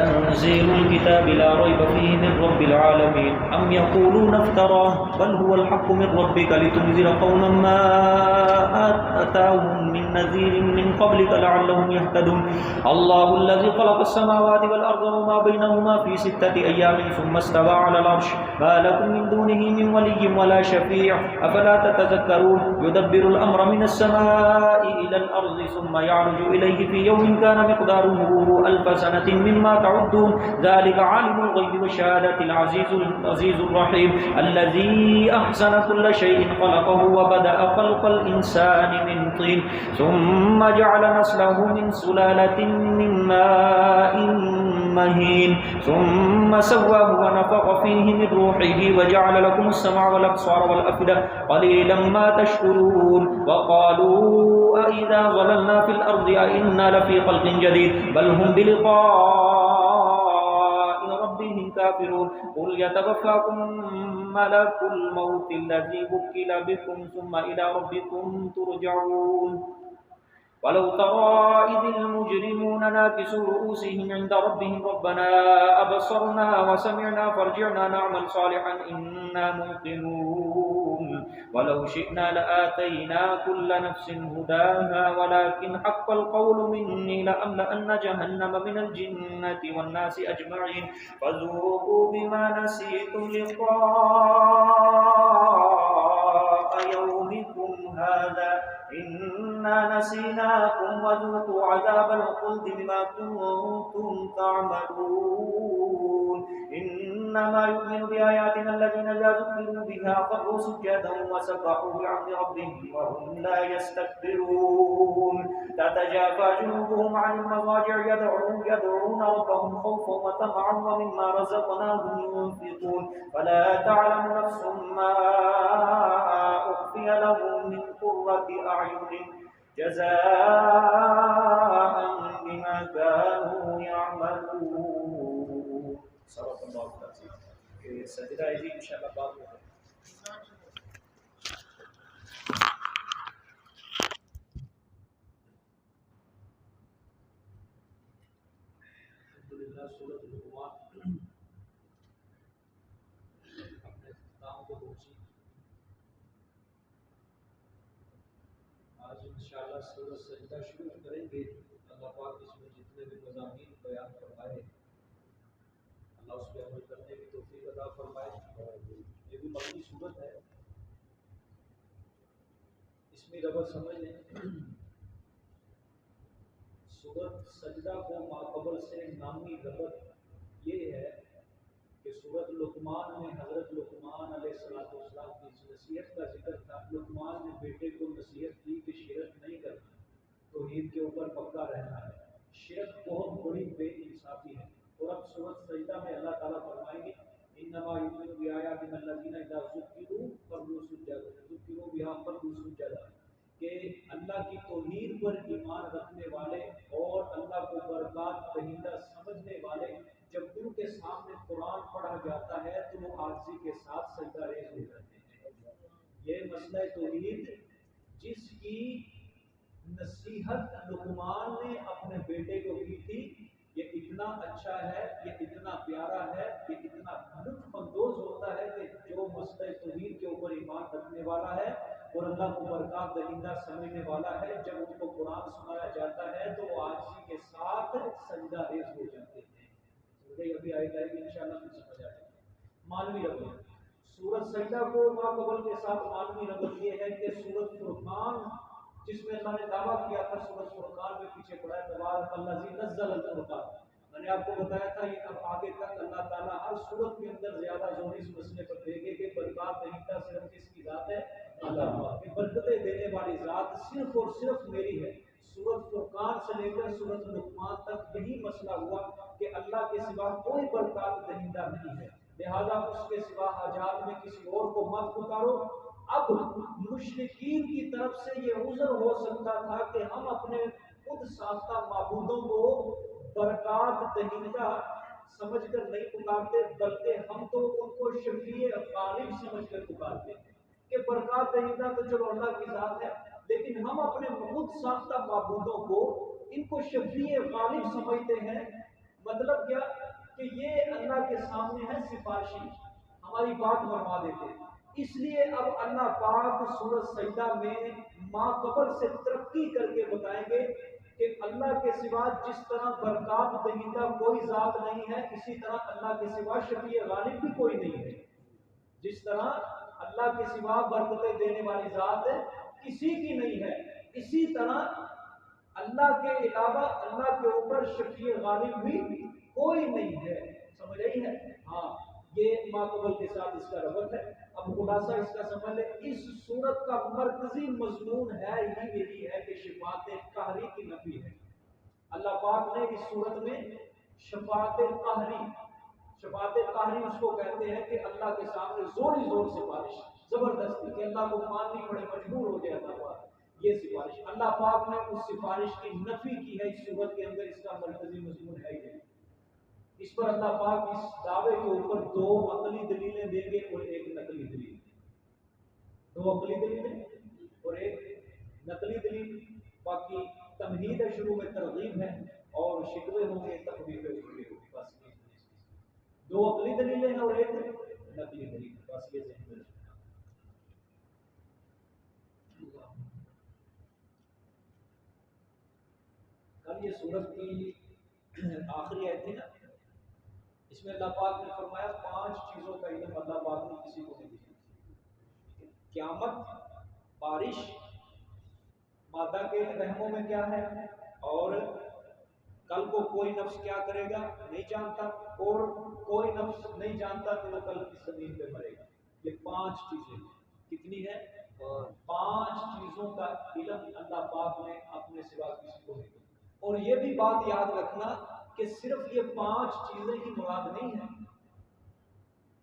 تنزيل الكتاب لا ريب فيه من رب العالمين أم يقولون افتراه بل هو الحق من ربك لتنذر قوما ما أتاهم من نذير من قبلك لعلهم يهتدون الله الذي خلق السماوات والأرض وما بينهما في 6 أيام ثم استوى على العرش ما لكم من دونه من ولي ولا شفيع أفلا تتذكرون يدبر الأمر من السماء إلى الأرض ثم يعرج إليه في يوم كان مقداره 1000 سنة مما تعدون ذلك عالم الغيب والشهادة العزيز الرحيم الذي أحسن كل شيء خلقه وبدأ خلق الإنسان من طين ثم جعل نسله من سلالة من ماء مهين ثم سواه ونفخ فيه من روحه وجعل لكم السمع والأبصار والأفئدة قليلا ما تشكرون وقالوا أئذا ضللنا في الأرض أئنا لفي خلق جديد بل هم بلقاء ربهم كافرون قل يتوفاكم ملك الموت الذي وكل بكم ثم إلى ربكم ترجعون ولو ترى إذ المجرمون ناكسوا رؤوسهم عند ربهم ربنا أبصرنا وسمعنا فارجعنا نعمل صالحا إنا موقنون ولو شئنا لآتينا كل نفس هداها ولكن حق القول مني لأملأن جهنم من الجنة والناس أجمعين فذوقوا بما نسيتم لقاء يومكم هذا إنا نسيناكم وذوقوا عذاب الخلد بما كنتم تعملون إنما يؤمن بآياتنا الذين إذا ذكروا بها خروا سجدا وسبحوا بحمد ربهم وهم لا يستكبرون تتجافى جنوبهم عن المضاجع يدعون ربهم خوفا وطمعا ومما رزقناهم ينفقون فلا تعلم نفس ما أخفي لهم من قرة أعين جزاء بما كانوا يعملون. صدق الله العظيم. سجدہ عظیم انشاءاللہ بعد میں الحمدللہ سورۃ لقمان اپنے اختتام کو پہنچی. آج انشاءاللہ سورۃ سجدہ شروع کریں گے. اللہ پاک اس میں جتنے بھی مضامین بیان فرمائے اللہ اس پہ عمل کرنے کی توفیق عطا فرمائے. یہ بھی مکی صورت ہے. اس میں ربط سمجھ لیں. سورۃ سجدہ کو ماقبل سے نامی ربط یہ ہے کہ سورۃ لقمان میں حضرت لقمان علیہ السلام کی نصیحت کا ذکر تھا. لقمان نے بیٹے کو نصیحت کی کہ شرک نہیں کرنا, توحید کے اوپر پکا رہنا ہے. شرک بہت بڑی بے انصافی ہے. اور اب سورۃ سجدہ میں اللہ تعالیٰ فرمائیں گے انما یؤمن بآیاتنا الذین اذا ذکروا خروا سجدا ذکروا بها خروا سجدا کہ اللہ کی توحید پر ایمان رکھنے والے اور اللہ کو برکات دہندہ سمجھنے والے جب ان کے سامنے قرآن پڑھا جاتا ہے تو وہ عاجزی کے ساتھ سجدہ ریز ہو جاتے ہیں. یہ مسئلہ توحید جس کی نصیحت لقمان نے اپنے بیٹے کو کی تھی, یہ اتنا اچھا ہے, یہ اتنا پیارا ہے, یہ اتنا لطف اندوز ہوتا ہے کہ جو مسئلہ توحید کے اوپر ایمان رکھنے والا ہے اور اللہ کو برکات دہندہ سمجھنے والا ہے, جب ان کو قرآن سنایا جاتا ہے تو وہ عاجزی کے ساتھ سجدہ ریز ہو جاتے ہیں. ابھی آئے گا انشاءاللہ پھر سمجھ آ جائے گا. معنوی ربط سورۃ سجدہ کو ماقبل کے ساتھ معنوی ربط یہ ہے کہ سورۃ فرقان جس میں اللہ نے دعویٰ کیا تھا سورۃ فرقان میں پیچھے پڑا ہے تبارک الذی نزل الفرقان. میں نے آپ کو بتایا تھا یہ اب آگے تک اللہ تعالیٰ ہر سورت کے اندر زیادہ زور اس مسئلے پر دے گے کہ برکات دہندہ صرف کس کی ذات ہے؟ اللہ. کہ برکتیں دینے والی ذات صرف اور صرف میری ہے. سورۃ فرقان سے لے کر سورۃ لقمان تک یہی مسئلہ ہوا کہ اللہ کے سوا کوئی برکات دہندہ نہیں ہے, لہذا اس کے سوا حاجات میں کسی اور کو مت پکارو. اب مشرکین کی طرف سے یہ عذر ہو سکتا تھا کہ ہم اپنے خود ساختہ معبودوں کو برکات دہندہ سمجھ کر نہیں پکارتے, بلکہ ہم تو ان کو شفیع غالب سمجھ کر پکارتے ہیں کہ برکات دہندہ تو چلو اللہ کی ذات ہے, لیکن ہم اپنے خود ساختہ معبودوں کو ان کو شفیع غالب سمجھتے ہیں. مطلب کیا کہ یہ اللہ کے سامنے ہے سفارشی، ہماری بات منوا دیتے ہیں۔ اس لیے اب اللہ پاک سورۃ سجدہ میں ماقبل سے ترقی کر کے بتائیں گے کہ اللہ کے سوا جس طرح برکات دہندہ کوئی ذات نہیں ہے، اسی طرح اللہ کے سوا شفیع غالب بھی کوئی نہیں ہے۔ جس طرح اللہ کے سوا برکتیں دینے والی ذات کسی کی نہیں ہے، اسی طرح اللہ کے علاوہ اللہ کے اوپر شفیع غالب بھی کوئی نہیں ہے۔ سمجھ رہی ہے؟ ہاں، یہ ماقبل کے ساتھ اس کا ربط ہے۔ اب خلاصہ اس کا سمجھ لیں، اس صورت کا مرکزی مضمون ہے یہی ہے کہ شفاعت قہری کی نفی ہے۔ اللہ پاک نے اس صورت میں شفاعت قہری اس کو کہتے ہیں کہ اللہ کے سامنے زوری زور سفارش، زبردستی، کہ اللہ کو ماننی پڑے، مجبور ہو جائے اللہ پاک، یہ سفارش اللہ پاک نے اس سفارش کی نفی کی ہے۔ اس صورت کے اندر اس کا مرکزی مضمون ہے یہ۔ اس پر اللہ پاک اس دعوے کے اوپر 2 عقلی دلیلیں دیں گے اور 1 نقلی دلیل، 2 عقلی دلیلیں اور 1 نقلی دلیل۔ باقی تمہید ہے، شروع میں ترغیب ہے، اور شکوے ہوں گے، تخویف ہوگی، بس 2 عقلی دلیلیں ہیں اور 1 نقلی دلیل، بس یہ ذہن میں رکھنا۔ کل یہ سورت کی آخری آیت تھی نا، اس میں اللہ پاک نے فرمایا 5 چیزوں کا علم اللہ پاک نے کسی کو نہیں دیا۔ قیامت، بارش، مادہ کے رحموں میں کیا ہے، اور کل کو کوئی نفس کیا کرے گا نہیں جانتا، اور کوئی نفس نہیں جانتا کہ وہ کل کس زمین پہ مرے گا۔ یہ 5 چیزیں کتنی ہیں؟ 5 چیزوں کا علم اللہ پاک نے اپنے سوا کسی کو نہیں دیا۔ اور یہ بھی بات یاد رکھنا کہ صرف یہ 5 چیزیں ہی مراد نہیں ہیں،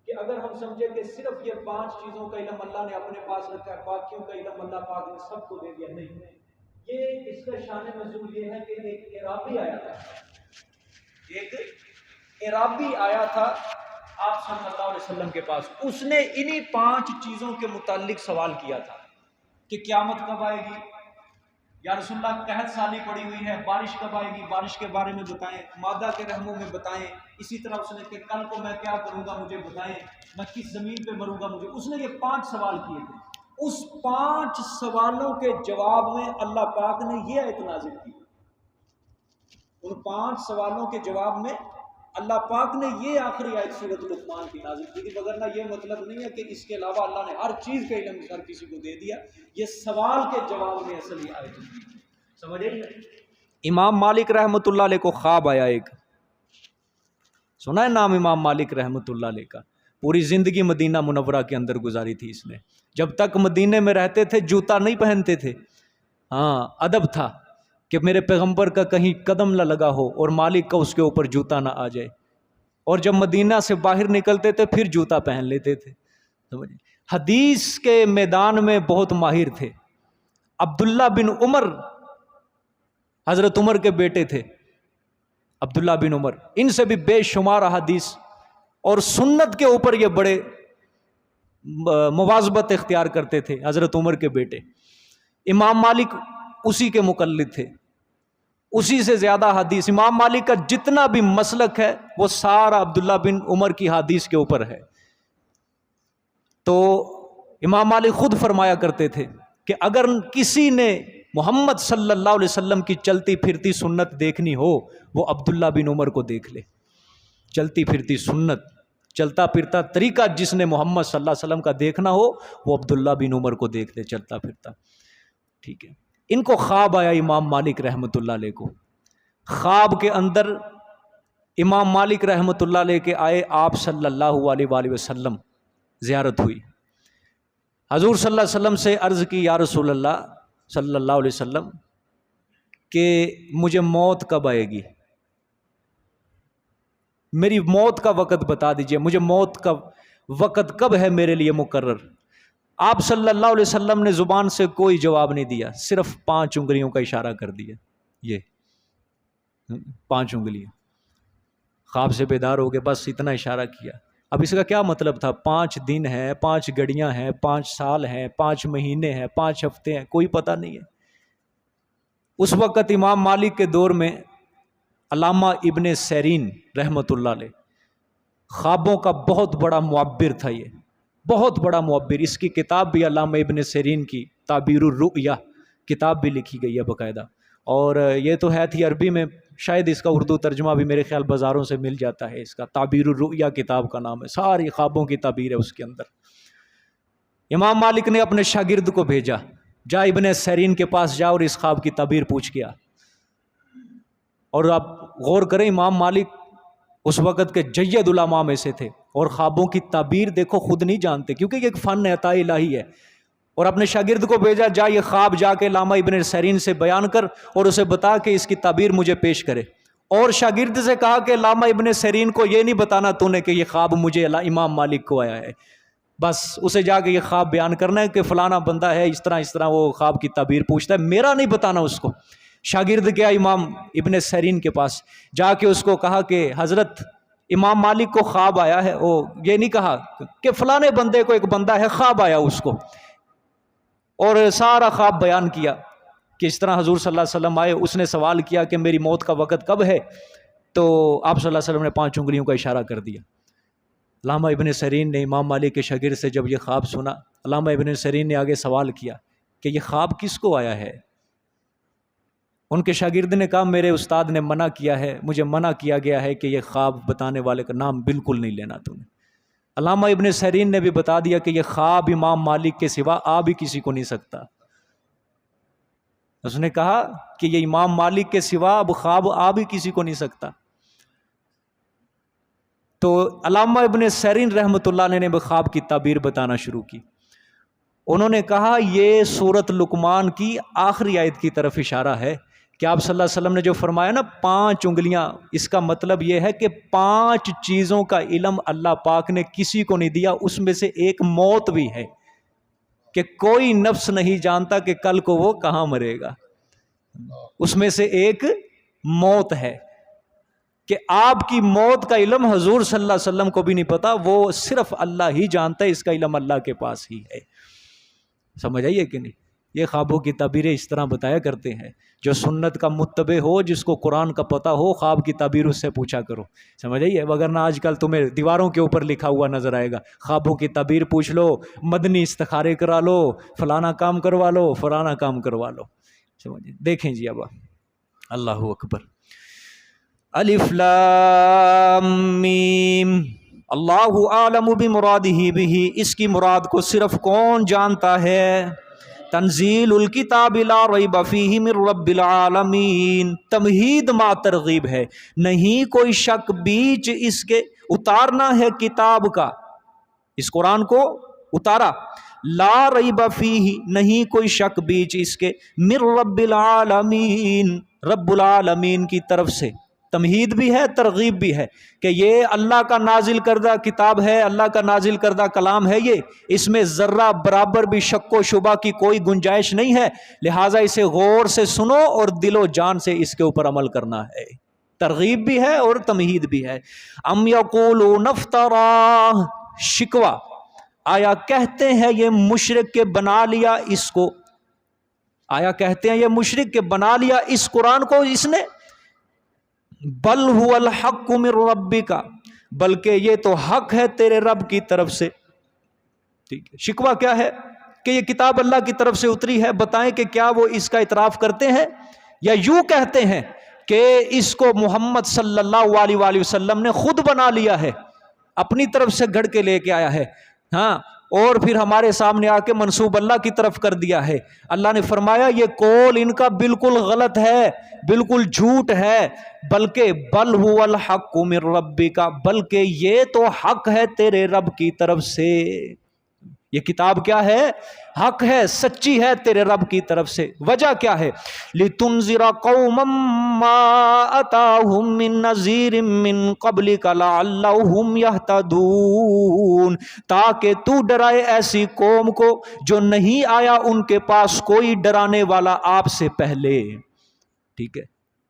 کہ اگر ہم سمجھے کہ صرف یہ 5 چیزوں کا علم اللہ نے اپنے پاس رکھا ہے، باقیوں کا علم اللہ پاک نے سب کو دے دیا، نہیں۔ یہ اس کا شان نزول یہ ہے کہ ایک اعرابی آیا تھا، آپ صلی اللہ علیہ وسلم کے پاس، اس نے انہی 5 چیزوں کے متعلق سوال کیا تھا کہ قیامت کب آئے گی یا رسول اللہ، قحط سالی پڑی ہوئی ہے، بارش کب آئے گی، بارش کے بارے میں بتائیں، مادہ کے رحموں میں بتائیں، اسی طرح اس نے کہ کل کو میں کیا کروں گا مجھے بتائیں، میں کس زمین پہ مروں گا مجھے، اس نے یہ 5 سوال کیے تھے۔ اس 5 سوالوں کے جواب میں اللہ پاک نے یہ آیت نازل کی۔ ان 5 سوالوں کے جواب میں اللہ پاک نے یہ آخری آیت سورۃ لقمان کی نازل کی تھی، وگرنہ یہ مطلب نہیں ہے کہ اس کے علاوہ اللہ نے ہر چیز کا علم ہر کسی کو دے دیا۔ یہ سوال کے جواب میں اصل یہ آیت دی، سمجھے؟ امام مالک رحمۃ اللہ علیہ کو خواب آیا، ایک سنا ہے نام امام مالک رحمۃ اللہ علیہ کا؟ پوری زندگی مدینہ منورہ کے اندر گزاری تھی اس نے، جب تک مدینے میں رہتے تھے جوتا نہیں پہنتے تھے، ہاں ادب تھا کہ میرے پیغمبر کا کہیں قدم نہ لگا ہو اور مالک کا اس کے اوپر جوتا نہ آ جائے، اور جب مدینہ سے باہر نکلتے تھے پھر جوتا پہن لیتے تھے۔ حدیث کے میدان میں بہت ماہر تھے۔ عبداللہ بن عمر، حضرت عمر کے بیٹے تھے عبداللہ بن عمر، ان سے بھی بے شمار احادیث اور سنت کے اوپر یہ بڑے مواظبت اختیار کرتے تھے۔ حضرت عمر کے بیٹے امام مالک اسی کے مقلد تھے، اسی سے زیادہ حدیث، امام مالک کا جتنا بھی مسلک ہے وہ سارا عبداللہ بن عمر کی حدیث کے اوپر ہے۔ تو امام مالک خود فرمایا کرتے تھے کہ اگر کسی نے محمد صلی اللہ علیہ وسلم کی چلتی پھرتی سنت دیکھنی ہو وہ عبداللہ بن عمر کو دیکھ لے۔ چلتی پھرتی سنت، چلتا پھرتا طریقہ جس نے محمد صلی اللہ علیہ وسلم کا دیکھنا ہو وہ عبداللہ بن عمر کو دیکھ لے چلتا پھرتا، ٹھیک ہے۔ ان کو خواب آیا امام مالک رحمۃ اللہ علیہ کو، خواب کے اندر امام مالک رحمۃ اللہ علیہ کے آئے، آپ صلی اللہ علیہ وآلہ وسلم، زیارت ہوئی، حضور صلی اللہ علیہ وسلم سے عرض کی، یا رسول اللہ صلی اللہ علیہ وسلم کہ مجھے موت کب آئے گی، میری موت کا وقت بتا دیجئے، مجھے موت کا وقت کب ہے میرے لیے مقرر۔ آپ صلی اللہ علیہ وسلم نے زبان سے کوئی جواب نہیں دیا، صرف 5 انگلیوں کا اشارہ کر دیا، یہ 5 انگلیاں، خواب سے بیدار ہو گئے، بس اتنا اشارہ کیا۔ اب اس کا کیا مطلب تھا؟ 5 دن ہیں، 5 گھڑیاں ہیں، 5 سال ہیں، 5 مہینے ہیں، 5 ہفتے ہیں، کوئی پتہ نہیں ہے۔ اس وقت امام مالک کے دور میں علامہ ابن سیرین رحمۃ اللہ علیہ خوابوں کا بہت بڑا معبر تھا، یہ بہت بڑا معبر. اس کی کتاب بھی علامہ ابن سیرین کی تعبیر الرؤیا کتاب بھی لکھی گئی ہے باقاعدہ، اور یہ تو ہے تھی عربی میں، شاید اس کا اردو ترجمہ بھی میرے خیال بازاروں سے مل جاتا ہے. اس کا تعبیر الرؤیا کتاب کا نام ہے، ساری خوابوں کی تعبیر ہے اس کے اندر. امام مالک نے اپنے شاگرد کو بھیجا، جا ابن سیرین کے پاس جا اور اس خواب کی تعبیر پوچھ کے آ. اور آپ غور کریں، امام مالک اس وقت کے جید علماء میں سے تھے، اور خوابوں کی تعبیر دیکھو خود نہیں جانتے، کیونکہ یہ ایک فن عطا الہی ہے. اور اپنے شاگرد کو بھیجا، جا یہ خواب جا کے علامہ ابن سیرین سے بیان کر اور اسے بتا کہ اس کی تعبیر مجھے پیش کرے. اور شاگرد سے کہا کہ علامہ ابن سیرین کو یہ نہیں بتانا تو نے کہ یہ خواب مجھے امام مالک کو آیا ہے، بس اسے جا کے یہ خواب بیان کرنا ہے کہ فلانا بندہ ہے اس طرح وہ خواب کی تعبیر پوچھتا ہے، میرا نہیں بتانا اس کو. شاگرد گیا امام ابن سیرین کے پاس، جا کے اس کو کہا کہ حضرت امام مالک کو خواب آیا ہے. وہ یہ نہیں کہا کہ فلانے بندے کو ایک بندہ ہے خواب آیا اس کو، اور سارا خواب بیان کیا کہ اس طرح حضور صلی اللہ علیہ وسلم آئے. اس نے سوال کیا کہ میری موت کا وقت کب ہے، تو آپ صلی اللہ علیہ وسلم نے 5 انگلیوں کا اشارہ کر دیا. علامہ ابن سیرین نے امام مالک کے شاگرد سے جب یہ خواب سنا، علامہ ابن سیرین نے آگے سوال کیا کہ یہ خواب کس کو آیا ہے. ان کے شاگرد نے کہا میرے استاد نے منع کیا ہے، مجھے منع کیا گیا ہے کہ یہ خواب بتانے والے کا نام بالکل نہیں لینا تم نے. علامہ ابن سیرین نے بھی بتا دیا کہ یہ خواب امام مالک کے سوا آ بھی کسی کو نہیں سکتا. اس نے کہا کہ یہ امام مالک کے سوا اب خواب آ بھی کسی کو نہیں سکتا. تو علامہ ابن سیرین رحمۃ اللہ علیہ نے خواب کی تعبیر بتانا شروع کی. انہوں نے کہا یہ سورۃ لقمان کی آخری آیت کی طرف اشارہ ہے کہ آپ صلی اللہ علیہ وسلم نے جو فرمایا نا 5 انگلیاں، اس کا مطلب یہ ہے کہ 5 چیزوں کا علم اللہ پاک نے کسی کو نہیں دیا. اس میں سے ایک موت بھی ہے کہ کوئی نفس نہیں جانتا کہ کل کو وہ کہاں مرے گا. اس میں سے ایک موت ہے کہ آپ کی موت کا علم حضور صلی اللہ علیہ وسلم کو بھی نہیں پتا، وہ صرف اللہ ہی جانتا ہے، اس کا علم اللہ کے پاس ہی ہے. سمجھ آئیے کہ نہیں؟ یہ خوابوں کی تعبیریں اس طرح بتایا کرتے ہیں. جو سنت کا متبع ہو، جس کو قرآن کا پتہ ہو، خواب کی تعبیر اس سے پوچھا کرو. سمجھ آئیے؟ وگرنہ آج کل تمہیں دیواروں کے اوپر لکھا ہوا نظر آئے گا، خوابوں کی تعبیر پوچھ لو، مدنی استخارے کرا لو، فلانا کام کروا لو، فلانا کام کروا لو. سمجھے؟ دیکھیں جی اب اللہ اکبر. الف لام میم اللہ اعلم بمرادہ بہ، اس کی مراد کو صرف کون جانتا ہے. تنزیل الکتاب لا ریب فیہ من رب العالمین، تمہید ما ترغیب ہے، نہیں کوئی شک بیچ اس کے، اتارنا ہے کتاب کا، اس قرآن کو اتارا. لا ریب فیہ، نہیں کوئی شک بیچ اس کے، من رب العالمین، رب العالمین کی طرف سے. تمہید بھی ہے، ترغیب بھی ہے کہ یہ اللہ کا نازل کردہ کتاب ہے، اللہ کا نازل کردہ کلام ہے. یہ اس میں ذرہ برابر بھی شک و شبہ کی کوئی گنجائش نہیں ہے، لہٰذا اسے غور سے سنو اور دل و جان سے اس کے اوپر عمل کرنا ہے. ترغیب بھی ہے اور تمہید بھی ہے. ام یقولون افترا، شکوہ، آیا کہتے ہیں یہ مشرک کے بنا لیا اس کو، آیا کہتے ہیں یہ مشرک کے بنا لیا اس قرآن کو اس نے. بل هو الحق من ربک، بلکہ یہ تو حق ہے تیرے رب کی طرف سے. ٹھیک ہے، شکوہ کیا ہے کہ یہ کتاب اللہ کی طرف سے اتری ہے. بتائیں کہ کیا وہ اس کا اعتراف کرتے ہیں یا یوں کہتے ہیں کہ اس کو محمد صلی اللہ علیہ وآلہ وسلم نے خود بنا لیا ہے، اپنی طرف سے گھڑ کے لے کے آیا ہے، ہاں، اور پھر ہمارے سامنے آ کے منسوب اللہ کی طرف کر دیا ہے. اللہ نے فرمایا یہ قول ان کا بالکل غلط ہے، بالکل جھوٹ ہے. بلکہ بل هو الحق من ربک، بلکہ یہ تو حق ہے تیرے رب کی طرف سے. یہ کتاب کیا ہے؟ حق ہے، سچی ہے تیرے رب کی طرف سے. وجہ کیا ہے؟ لِتُنذِرَ قَوْمًا مَّا أَتَاهُم مِّن نَّذِيرٍ مِّن قَبْلِكَ لَعَلَّهُمْ يَهْتَدُونَ، تاکہ تو ڈرائے ایسی قوم کو جو نہیں آیا ان کے پاس کوئی ڈرانے والا آپ سے پہلے. ٹھیک ہے،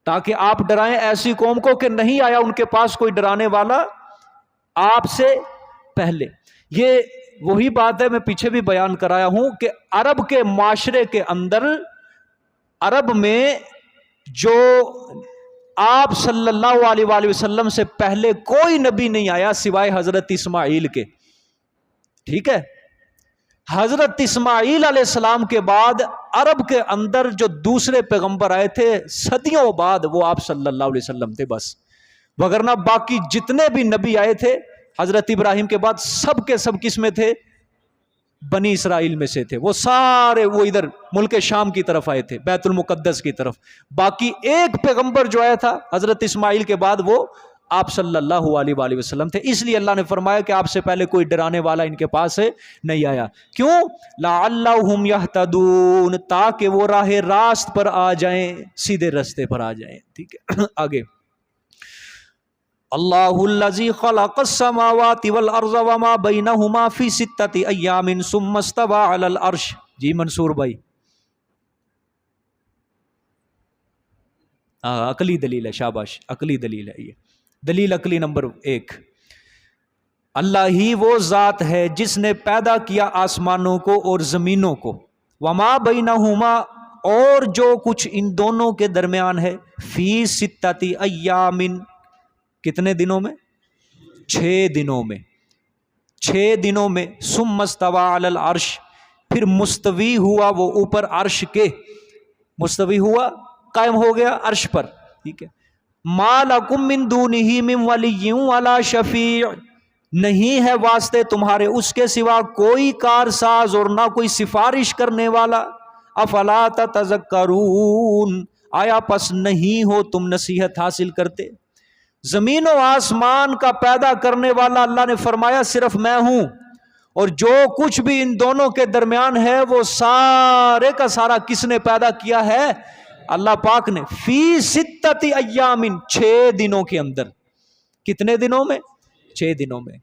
تاکہ آپ ڈرائیں ایسی قوم کو کہ نہیں آیا ان کے پاس کوئی ڈرانے والا آپ سے پہلے. یہ وہی بات ہے، میں پیچھے بھی بیان کرایا ہوں کہ عرب کے معاشرے کے اندر، عرب میں جو آپ صلی اللہ علیہ وآلہ وسلم سے پہلے کوئی نبی نہیں آیا سوائے حضرت اسماعیل کے، ٹھیک ہے؟ حضرت اسماعیل علیہ السلام کے بعد عرب کے اندر جو دوسرے پیغمبر آئے تھے صدیوں بعد، وہ آپ صلی اللہ علیہ وسلم تھے بس، وگرنہ باقی جتنے بھی نبی آئے تھے حضرت ابراہیم کے بعد سب کے سب کس میں تھے؟ بنی اسرائیل میں سے تھے، وہ سارے وہ ادھر ملک شام کی طرف آئے تھے، بیت المقدس کی طرف۔ باقی ایک پیغمبر جو آیا تھا حضرت اسماعیل کے بعد، وہ آپ صلی اللہ علیہ وآلہ وسلم تھے۔ اس لیے اللہ نے فرمایا کہ آپ سے پہلے کوئی ڈرانے والا ان کے پاس نہیں آیا۔ کیوں؟ لعلہم یہتدون، تاکہ وہ راہ راست پر آ جائیں، سیدھے رستے پر آ جائیں، ٹھیک ہے؟ آگے، اللہ الذی خلق السماوات والارض وما بینہما فی ستۃ ایام ثم استوی علی العرش۔ جی منصور بھائی، عقلی دلیل ہے، شاباش، عقلی دلیل ہے یہ دلیل عقلی نمبر 1۔ اللہ ہی وہ ذات ہے جس نے پیدا کیا آسمانوں کو اور زمینوں کو، وما بینہما، اور جو کچھ ان دونوں کے درمیان ہے، فی ستۃ ایام، کتنے دنوں میں؟ 6 دنوں میں، 6 دنوں میں۔ ثم استوی علی العرش، پھر مستوی ہوا وہ اوپر عرش کے، مستوی ہوا، قائم ہو گیا عرش پر، ٹھیک ہے؟ ما لکم من دونہ من ولی ولا شفیع، نہیں ہے واسطے تمہارے اس کے سوا کوئی کارساز اور نہ کوئی سفارش کرنے والا۔ افلا تتذکرون، آیا پس نہیں ہو تم نصیحت حاصل کرتے؟ زمین و آسمان کا پیدا کرنے والا اللہ نے فرمایا صرف میں ہوں، اور جو کچھ بھی ان دونوں کے درمیان ہے وہ سارے کا سارا کس نے پیدا کیا ہے؟ اللہ پاک نے۔ فی ستۃ ایام، 6 دنوں کے اندر۔ کتنے دنوں میں؟ 6 دنوں میں۔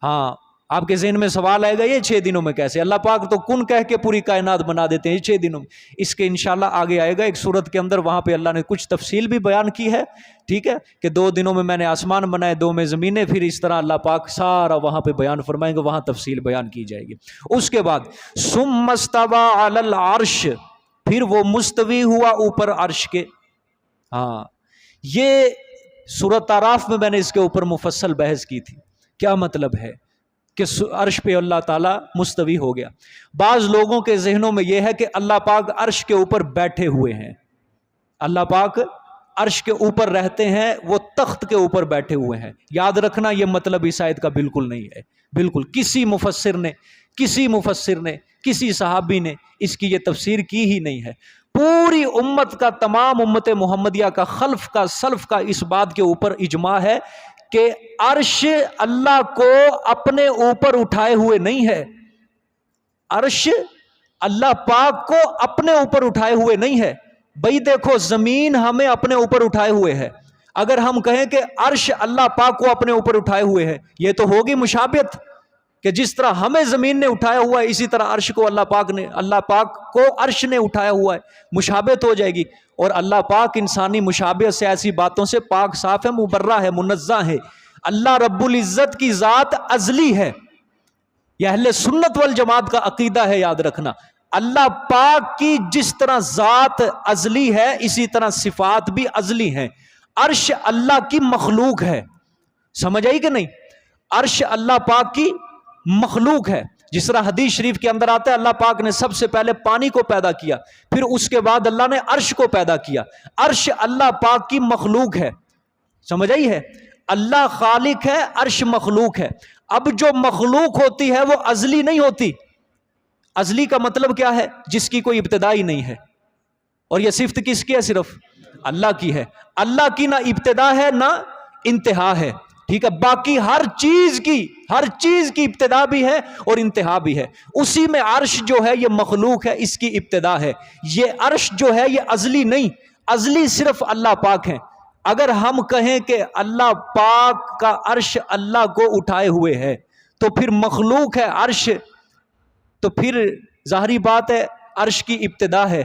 ہاں، آپ کے ذہن میں سوال آئے گا یہ 6 دنوں میں کیسے؟ اللہ پاک تو کن کہہ کے پوری کائنات بنا دیتے ہیں 6 دنوں میں۔ اس کے انشاءاللہ آگے آئے گا ایک سورت کے اندر، وہاں پہ اللہ نے کچھ تفصیل بھی بیان کی ہے، ٹھیک ہے؟ کہ 2 دنوں میں میں نے آسمان بنائے، 2 میں زمینیں، پھر اس طرح اللہ پاک سارا وہاں پہ بیان فرمائیں گے، وہاں تفصیل بیان کی جائے گی۔ اس کے بعد ثم استوی علی العرش، پھر وہ مستوی ہوا اوپر عرش کے۔ ہاں، یہ سورۃ اعراف میں نے اس کے اوپر مفصل بحث کی تھی، کیا مطلب ہے کہ عرش پہ اللہ تعالیٰ مستوی ہو گیا۔ بعض لوگوں کے ذہنوں میں یہ ہے کہ اللہ پاک عرش کے اوپر بیٹھے ہوئے ہیں، اللہ پاک عرش کے اوپر رہتے ہیں، وہ تخت کے اوپر بیٹھے ہوئے ہیں۔ یاد رکھنا یہ مطلب اس آیت کا بالکل نہیں ہے، بالکل کسی مفسر نے کسی صحابی نے اس کی یہ تفسیر کی ہی نہیں ہے۔ پوری امت کا، تمام امت محمدیہ کا، خلف کا، سلف کا اس بات کے اوپر اجماع ہے کہ عرش اللہ کو اپنے اوپر اٹھائے ہوئے نہیں ہے، عرش اللہ پاک کو اپنے اوپر اٹھائے ہوئے نہیں ہے۔ بھئی دیکھو، زمین ہمیں اپنے اوپر اٹھائے ہوئے ہے، اگر ہم کہیں کہ عرش اللہ پاک کو اپنے اوپر اٹھائے ہوئے ہے، یہ تو ہوگی مشابہت، کہ جس طرح ہمیں زمین نے اٹھایا ہوا ہے اسی طرح عرش کو اللہ پاک کو عرش نے اٹھایا ہوا ہے، مشابہت ہو جائے گی۔ اور اللہ پاک انسانی مشابہت سے، ایسی باتوں سے پاک صاف ہے، مبرہ ہے، منزہ ہے۔ اللہ رب العزت کی ذات ازلی ہے، یہ اہل سنت والجماعت کا عقیدہ ہے، یاد رکھنا۔ اللہ پاک کی جس طرح ذات ازلی ہے، اسی طرح صفات بھی ازلی ہیں۔ عرش اللہ کی مخلوق ہے، سمجھ آئی کہ نہیں؟ عرش اللہ پاک کی مخلوق ہے، جس طرح حدیث شریف کے اندر آتا ہے اللہ پاک نے سب سے پہلے پانی کو پیدا کیا، پھر اس کے بعد اللہ نے عرش کو پیدا کیا۔ عرش اللہ پاک کی مخلوق ہے، سمجھ آئی ہے؟ اللہ خالق ہے، عرش مخلوق ہے۔ اب جو مخلوق ہوتی ہے وہ ازلی نہیں ہوتی۔ ازلی کا مطلب کیا ہے؟ جس کی کوئی ابتدا ہی نہیں ہے، اور یہ صفت کس کی ہے؟ صرف اللہ کی ہے۔ اللہ کی نہ ابتدا ہے نہ انتہا ہے، ٹھیک ہے؟ باقی ہر چیز کی ابتدا بھی ہے اور انتہا بھی ہے۔ اسی میں عرش جو ہے یہ مخلوق ہے، اس کی ابتدا ہے۔ یہ عرش جو ہے یہ ازلی نہیں، ازلی صرف اللہ پاک ہیں۔ اگر ہم کہیں کہ اللہ پاک کا عرش اللہ کو اٹھائے ہوئے ہے تو پھر مخلوق ہے عرش، تو پھر ظاہری بات ہے عرش کی ابتدا ہے،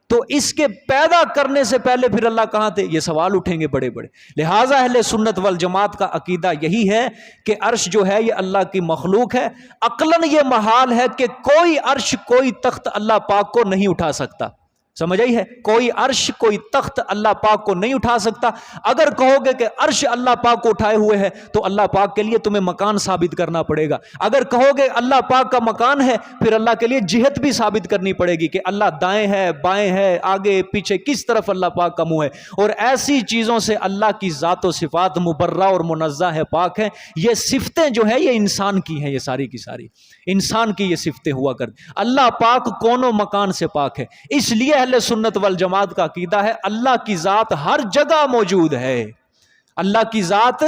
تو اس کے پیدا کرنے سے پہلے پھر اللہ کہاں تھے؟ یہ سوال اٹھیں گے بڑے بڑے۔ لہٰذا اہل سنت والجماعت کا عقیدہ یہی ہے کہ عرش جو ہے یہ اللہ کی مخلوق ہے۔ عقلاً یہ محال ہے کہ کوئی عرش، کوئی تخت اللہ پاک کو نہیں اٹھا سکتا، سمجھ آئی ہے؟ کوئی عرش کوئی تخت اللہ پاک کو نہیں اٹھا سکتا۔ اگر کہو گے کہ عرش اللہ پاک کو اٹھائے ہوئے ہے تو اللہ پاک کے لیے تمہیں مکان ثابت کرنا پڑے گا۔ اگر کہو گے اللہ پاک کا مکان ہے، پھر اللہ کے لیے جہت بھی ثابت کرنی پڑے گی کہ اللہ دائیں ہے بائیں ہے آگے پیچھے کس طرف اللہ پاک کا منہ ہے۔ اور ایسی چیزوں سے اللہ کی ذات و صفات مبرہ اور منزہ ہے، پاک ہے۔ یہ صفتیں جو ہے یہ انسان کی ہیں، یہ ساری کی ساری انسان کی یہ صفتیں ہوا کرتی۔ اللہ پاک کونوں مکان سے پاک ہے۔ اس لیے اہل سنت والجماعت کا عقیدہ ہے اللہ کی ذات ہر جگہ موجود ہے، اللہ کی ذات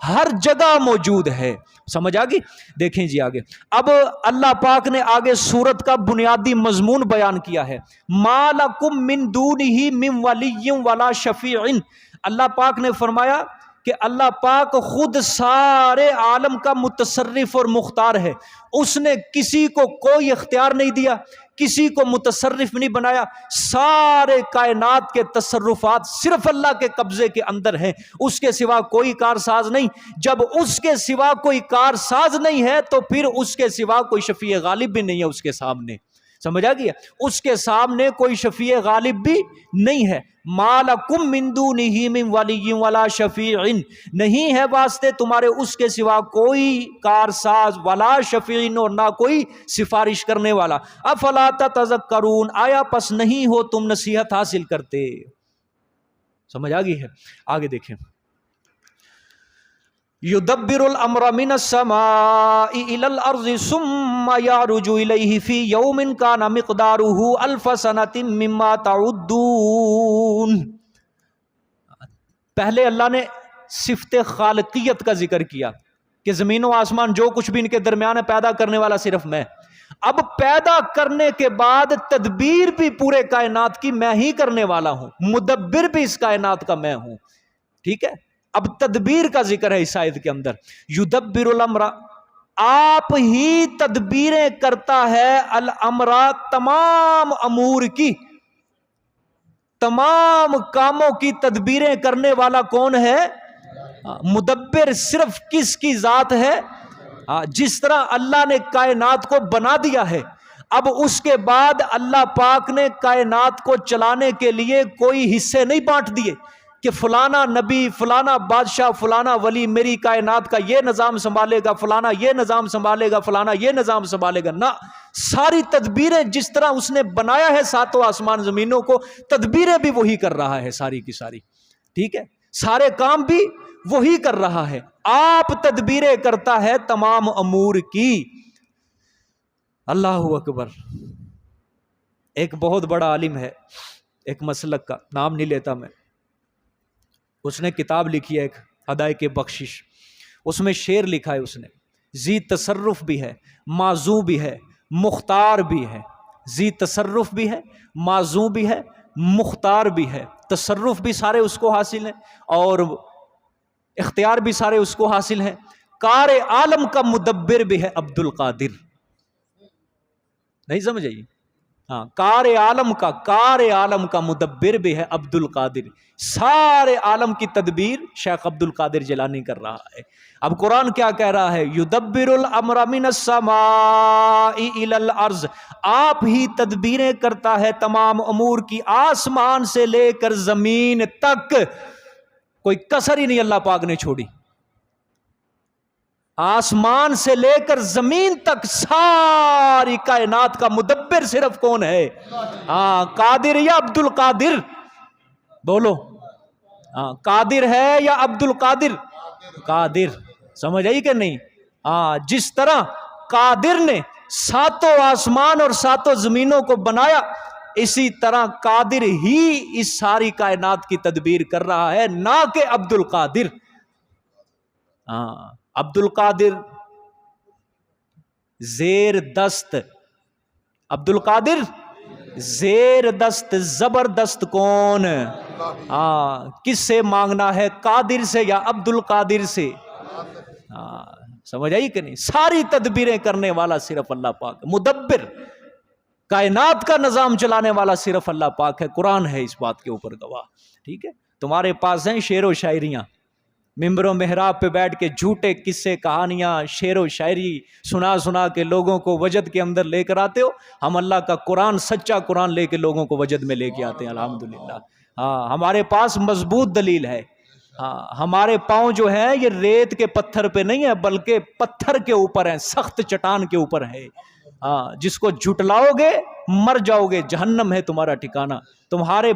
ہر جگہ موجود ہے۔ سمجھ آگئی؟ دیکھیں جی آگے، اب اللہ پاک نے آگے سورت کا بنیادی مضمون بیان کیا ہے، ما لکم من دونہ من ولی ولا شفیع۔ اللہ پاک نے فرمایا کہ اللہ پاک خود سارے عالم کا متصرف اور مختار ہے، اس نے کسی کو کوئی اختیار نہیں دیا، کسی کو متصرف نہیں بنایا، سارے کائنات کے تصرفات صرف اللہ کے قبضے کے اندر ہیں، اس کے سوا کوئی کارساز نہیں۔ جب اس کے سوا کوئی کارساز نہیں ہے تو پھر اس کے سوا کوئی شفیع غالب بھی نہیں ہے اس کے سامنے۔ سمجھ آ گیا؟ اس کے سامنے کوئی شفیع غالب بھی نہیں ہے۔ ما لکم من دونہ من ولی ولا شفیع، نہیں ہے واسطے تمہارے اس کے سوا کوئی کارساز، ولا شفیع، اور نہ کوئی سفارش کرنے والا۔ افلا تتذکرون، آیا پس نہیں ہو تم نصیحت حاصل کرتے؟ سمجھ آ گئی ہے؟ آگے دیکھیں، یدبر الامر من السماء الى الارض ثم يعرج الیہ فی یوم کان مقدارہ الف سنۃ مما تعدون۔ پہلے اللہ نے صفت خالقیت کا ذکر کیا کہ زمین و آسمان جو کچھ بھی ان کے درمیان ہے پیدا کرنے والا صرف میں۔ اب پیدا کرنے کے بعد تدبیر بھی پورے کائنات کی میں ہی کرنے والا ہوں، مدبر بھی اس کائنات کا میں ہوں، ٹھیک ہے؟ اب تدبیر کا ذکر ہے اس آیت کے اندر، یدبر الامر، آپ ہی تدبیریں کرتا ہے، الامر، تمام امور کی، تمام کاموں کی تدبیریں کرنے والا کون ہے؟ مدبر صرف کس کی ذات ہے؟ جس طرح اللہ نے کائنات کو بنا دیا ہے، اب اس کے بعد اللہ پاک نے کائنات کو چلانے کے لیے کوئی حصے نہیں بانٹ دیے کہ فلانا نبی، فلانا بادشاہ، فلانا ولی میری کائنات کا یہ نظام سنبھالے گا، فلانا یہ نظام سنبھالے گا، فلانا یہ نظام سنبھالے گا، نہ، ساری تدبیریں جس طرح اس نے بنایا ہے ساتوں آسمان زمینوں کو، تدبیریں بھی وہی کر رہا ہے ساری کی ساری، ٹھیک ہے؟ سارے کام بھی وہی کر رہا ہے، آپ تدبیریں کرتا ہے تمام امور کی۔ اللہ اکبر۔ ایک بہت بڑا عالم ہے ایک مسلک کا، نام نہیں لیتا میں، اس نے کتاب لکھی ہے ایک ہدایت بخشش، اس میں شعر لکھا ہے اس نے، ذی تصرف بھی ہے، معزو بھی ہے، مختار بھی ہے، ذی تصرف بھی ہے، معزو بھی ہے، مختار بھی ہے، تصرف بھی سارے اس کو حاصل ہیں اور اختیار بھی سارے اس کو حاصل ہیں، کار عالم کا مدبر بھی ہے عبد القادر۔ نہیں سمجھ آئی؟ ہاں، کار عالم کا مدبر بھی ہے عبد القادر، سارے عالم کی تدبیر شیخ عبد القادر جیلانی کر رہا ہے۔ اب قرآن کیا کہہ رہا ہے؟ یدبر الامر من السماء الى الارض، آپ ہی تدبیریں کرتا ہے تمام امور کی، آسمان سے لے کر زمین تک، کوئی کسر ہی نہیں اللہ پاک نے چھوڑی، آسمان سے لے کر زمین تک ساری کائنات کا مدبر صرف کون ہے؟ قادر یا عبد القادر؟ بولو، قادر ہے یا عبد القادر؟ قادر۔ سمجھ آئی کہ نہیں؟ جس طرح قادر نے ساتوں آسمان اور ساتوں زمینوں کو بنایا، اسی طرح قادر ہی اس ساری کائنات کی تدبیر کر رہا ہے، نہ کہ عبد القادر۔ عبد القادر زیر دست، عبد القادر زیر دست، زبردست کون؟ کس سے مانگنا ہے، قادر سے یا عبد القادر سے؟ سمجھ آئی کہ نہیں؟ ساری تدبیریں کرنے والا صرف اللہ پاک، مدبر، کائنات کا نظام چلانے والا صرف اللہ پاک ہے۔ قرآن ہے اس بات کے اوپر گواہ، ٹھیک ہے؟ تمہارے پاس ہیں شعر و شاعریاں، ممبر و محراب پہ بیٹھ کے جھوٹے قصے کہانیاں شعر و شاعری سنا سنا کے لوگوں کو وجد کے اندر لے کر آتے ہو. ہم اللہ کا قرآن سچا قرآن لے کے لوگوں کو وجد میں لے کے آتے ہیں الحمدللہ. ہاں ہمارے پاس مضبوط دلیل ہے. ہاں ہمارے پاؤں جو ہے یہ ریت کے پتھر پہ نہیں ہے بلکہ پتھر کے اوپر ہیں, سخت چٹان کے اوپر ہے. ہاں جس کو جھٹلاؤ گے مر جاؤ گے, جہنم ہے تمہارا ٹھکانہ. تمہارے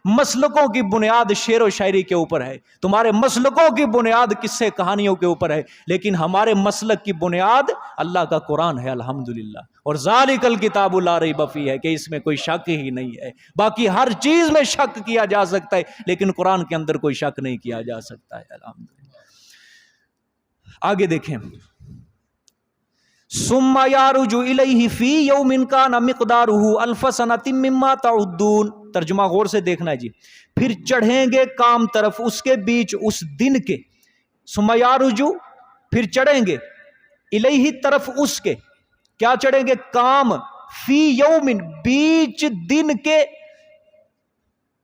مسلکوں کی بنیاد شعر و شاعری کے اوپر ہے, تمہارے مسلکوں کی بنیاد قصے کہانیوں کے اوپر ہے, لیکن ہمارے مسلک کی بنیاد اللہ کا قرآن ہے الحمدللہ. اور ذالک الکتاب لا ریب فیہ ہے کہ اس میں کوئی شک ہی نہیں ہے. باقی ہر چیز میں شک کیا جا سکتا ہے لیکن قرآن کے اندر کوئی شک نہیں کیا جا سکتا ہے الحمدللہ. آگے دیکھیں, ثم یعرج الیہ فی یوم کان مقدارہ الف سنۃ مما تعدون. ترجمہ غور سے دیکھنا ہے جی. پھر چڑھیں گے کام طرف اس کے بیچ اس دن کے, ثم یعرج پھر چڑھیں گے, الیہ طرف اس کے, کیا چڑھیں گے؟ کام, فی یوم بیچ دن کے.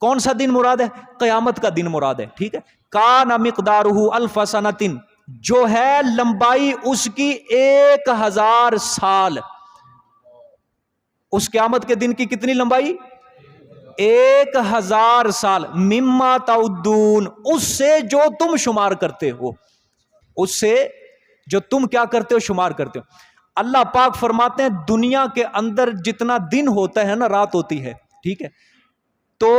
کون سا دن مراد ہے؟ قیامت کا دن مراد ہے. ٹھیک ہے, کان مقدارہ الف سنۃ, جو ہے لمبائی اس کی 1000 سال. اس قیامت کے دن کی کتنی لمبائی؟ 1000 سال. مما تعدون, اس سے جو تم شمار کرتے ہو, اس سے جو تم کیا کرتے ہو شمار کرتے ہو. اللہ پاک فرماتے ہیں دنیا کے اندر جتنا دن ہوتا ہے نا, رات ہوتی ہے, ٹھیک ہے, تو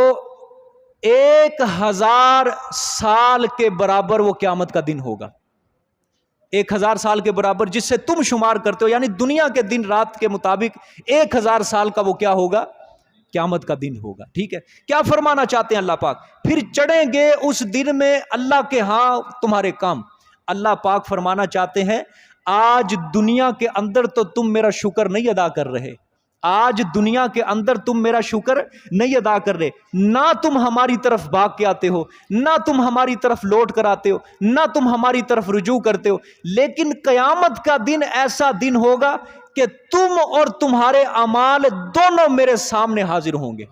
1000 سال کے برابر وہ قیامت کا دن ہوگا. 1000 سال کے برابر جس سے تم شمار کرتے ہو, یعنی دنیا کے دن رات کے مطابق 1000 سال کا وہ کیا ہوگا؟ قیامت کا دن ہوگا. ٹھیک ہے, کیا فرمانا چاہتے ہیں اللہ پاک؟ پھر چڑھیں گے اس دن میں اللہ کے ہاں تمہارے کام. اللہ پاک فرمانا چاہتے ہیں آج دنیا کے اندر تو تم میرا شکر نہیں ادا کر رہے, آج دنیا کے اندر تم میرا شکر نہیں ادا کر رہے, نہ تم ہماری طرف بھاگ کے آتے ہو, نہ تم ہماری طرف لوٹ کر آتے ہو, نہ تم ہماری طرف رجوع کرتے ہو. لیکن قیامت کا دن ایسا دن ہوگا کہ تم اور تمہارے اعمال دونوں میرے سامنے حاضر ہوں گے.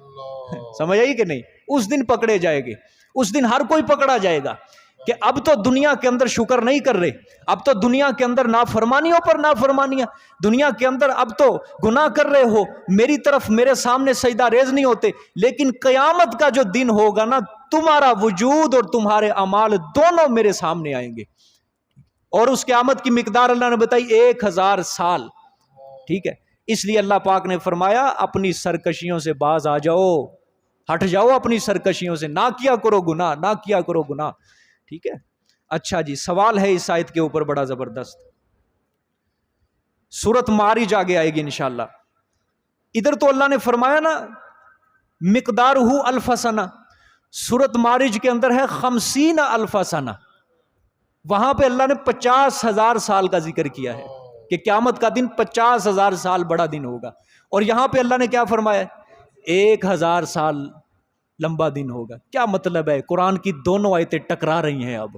سمجھ آئی کہ نہیں؟ اس دن پکڑے جائے گے, اس دن ہر کوئی پکڑا جائے گا کہ اب تو دنیا کے اندر شکر نہیں کر رہے, اب تو دنیا کے اندر نافرمانیوں پر نافرمانیاں, دنیا کے اندر اب تو گناہ کر رہے ہو, میری طرف میرے سامنے سجدہ ریز نہیں ہوتے. لیکن قیامت کا جو دن ہوگا نا, تمہارا وجود اور تمہارے اعمال دونوں میرے سامنے آئیں گے. اور اس قیامت کی مقدار اللہ نے بتائی 1000 سال. ٹھیک ہے, اس لیے اللہ پاک نے فرمایا اپنی سرکشیوں سے باز آ جاؤ, ہٹ جاؤ اپنی سرکشیوں سے, نہ کیا کرو گناہ, نہ کیا کرو گناہ. ٹھیک ہے, اچھا جی, سوال ہے اس آیت کے اوپر بڑا زبردست. سورت معارج آگے آئے گی انشاءاللہ. ادھر تو اللہ نے فرمایا نا مقدارہ الف سنہ, سورت معارج کے اندر ہے 50 الف سنہ. وہاں پہ اللہ نے 50,000 سال کا ذکر کیا ہے کہ قیامت کا دن 50,000 سال بڑا دن ہوگا. اور یہاں پہ اللہ نے کیا فرمایا؟ 1000 سال لمبا دن ہوگا. کیا مطلب ہے؟ قرآن کی دونوں آیتیں ٹکرا رہی ہیں, اب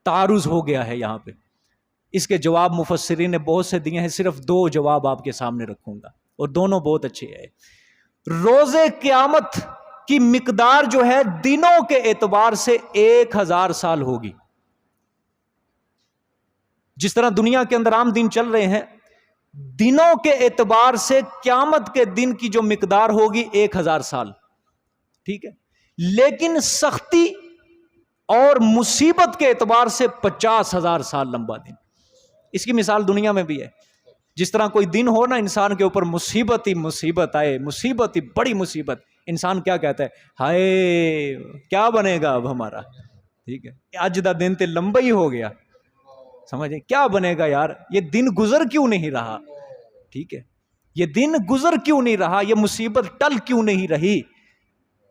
تعارض ہو گیا ہے یہاں پہ. اس کے جواب مفسرین نے بہت سے دیے ہیں, صرف 2 جواب آپ کے سامنے رکھوں گا اور دونوں بہت اچھے ہیں. روز قیامت کی مقدار جو ہے دنوں کے اعتبار سے 1000 سال ہوگی. جس طرح دنیا کے اندر عام دن چل رہے ہیں, دنوں کے اعتبار سے قیامت کے دن کی جو مقدار ہوگی 1000 سال. ٹھیک ہے, لیکن سختی اور مصیبت کے اعتبار سے 50,000 سال لمبا دن. اس کی مثال دنیا میں بھی ہے. جس طرح کوئی دن ہو نا انسان کے اوپر مصیبت ہی مصیبت آئے, مصیبت ہی بڑی مصیبت, انسان کیا کہتا ہے؟ ہائے کیا بنے گا اب ہمارا. ٹھیک ہے, اج دا دن تے لمبا ہی ہو گیا. سمجھے کیا بنے گا یار, یہ دن گزر کیوں نہیں رہا. ٹھیک ہے, یہ دن گزر کیوں نہیں رہا, یہ مصیبت ٹل کیوں نہیں رہی.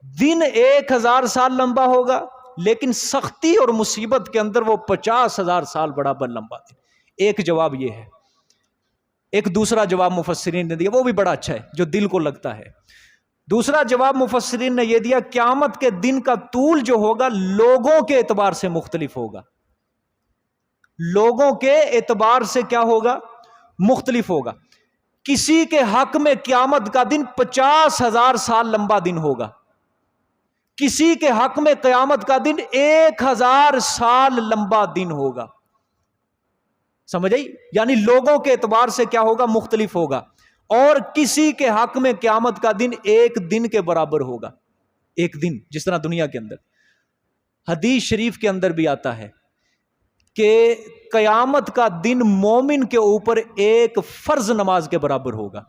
دن 1000 سال لمبا ہوگا لیکن سختی اور مصیبت کے اندر وہ 50,000 سال برابر لمبا دن. ایک جواب یہ ہے. ایک دوسرا جواب مفسرین نے دیا, وہ بھی بڑا اچھا ہے, جو دل کو لگتا ہے. دوسرا جواب مفسرین نے یہ دیا قیامت کے دن کا طول جو ہوگا لوگوں کے اعتبار سے مختلف ہوگا. لوگوں کے اعتبار سے کیا ہوگا؟ مختلف ہوگا. کسی کے حق میں قیامت کا دن 50,000 سال لمبا دن ہوگا, کسی کے حق میں قیامت کا دن 1000 سال لمبا دن ہوگا. سمجھ آئی؟ یعنی لوگوں کے اعتبار سے کیا ہوگا؟ مختلف ہوگا. اور کسی کے حق میں قیامت کا دن 1 دن کے برابر ہوگا. 1 دن جس طرح دنیا کے اندر. حدیث شریف کے اندر بھی آتا ہے کہ قیامت کا دن مومن کے اوپر 1 فرض نماز کے برابر ہوگا.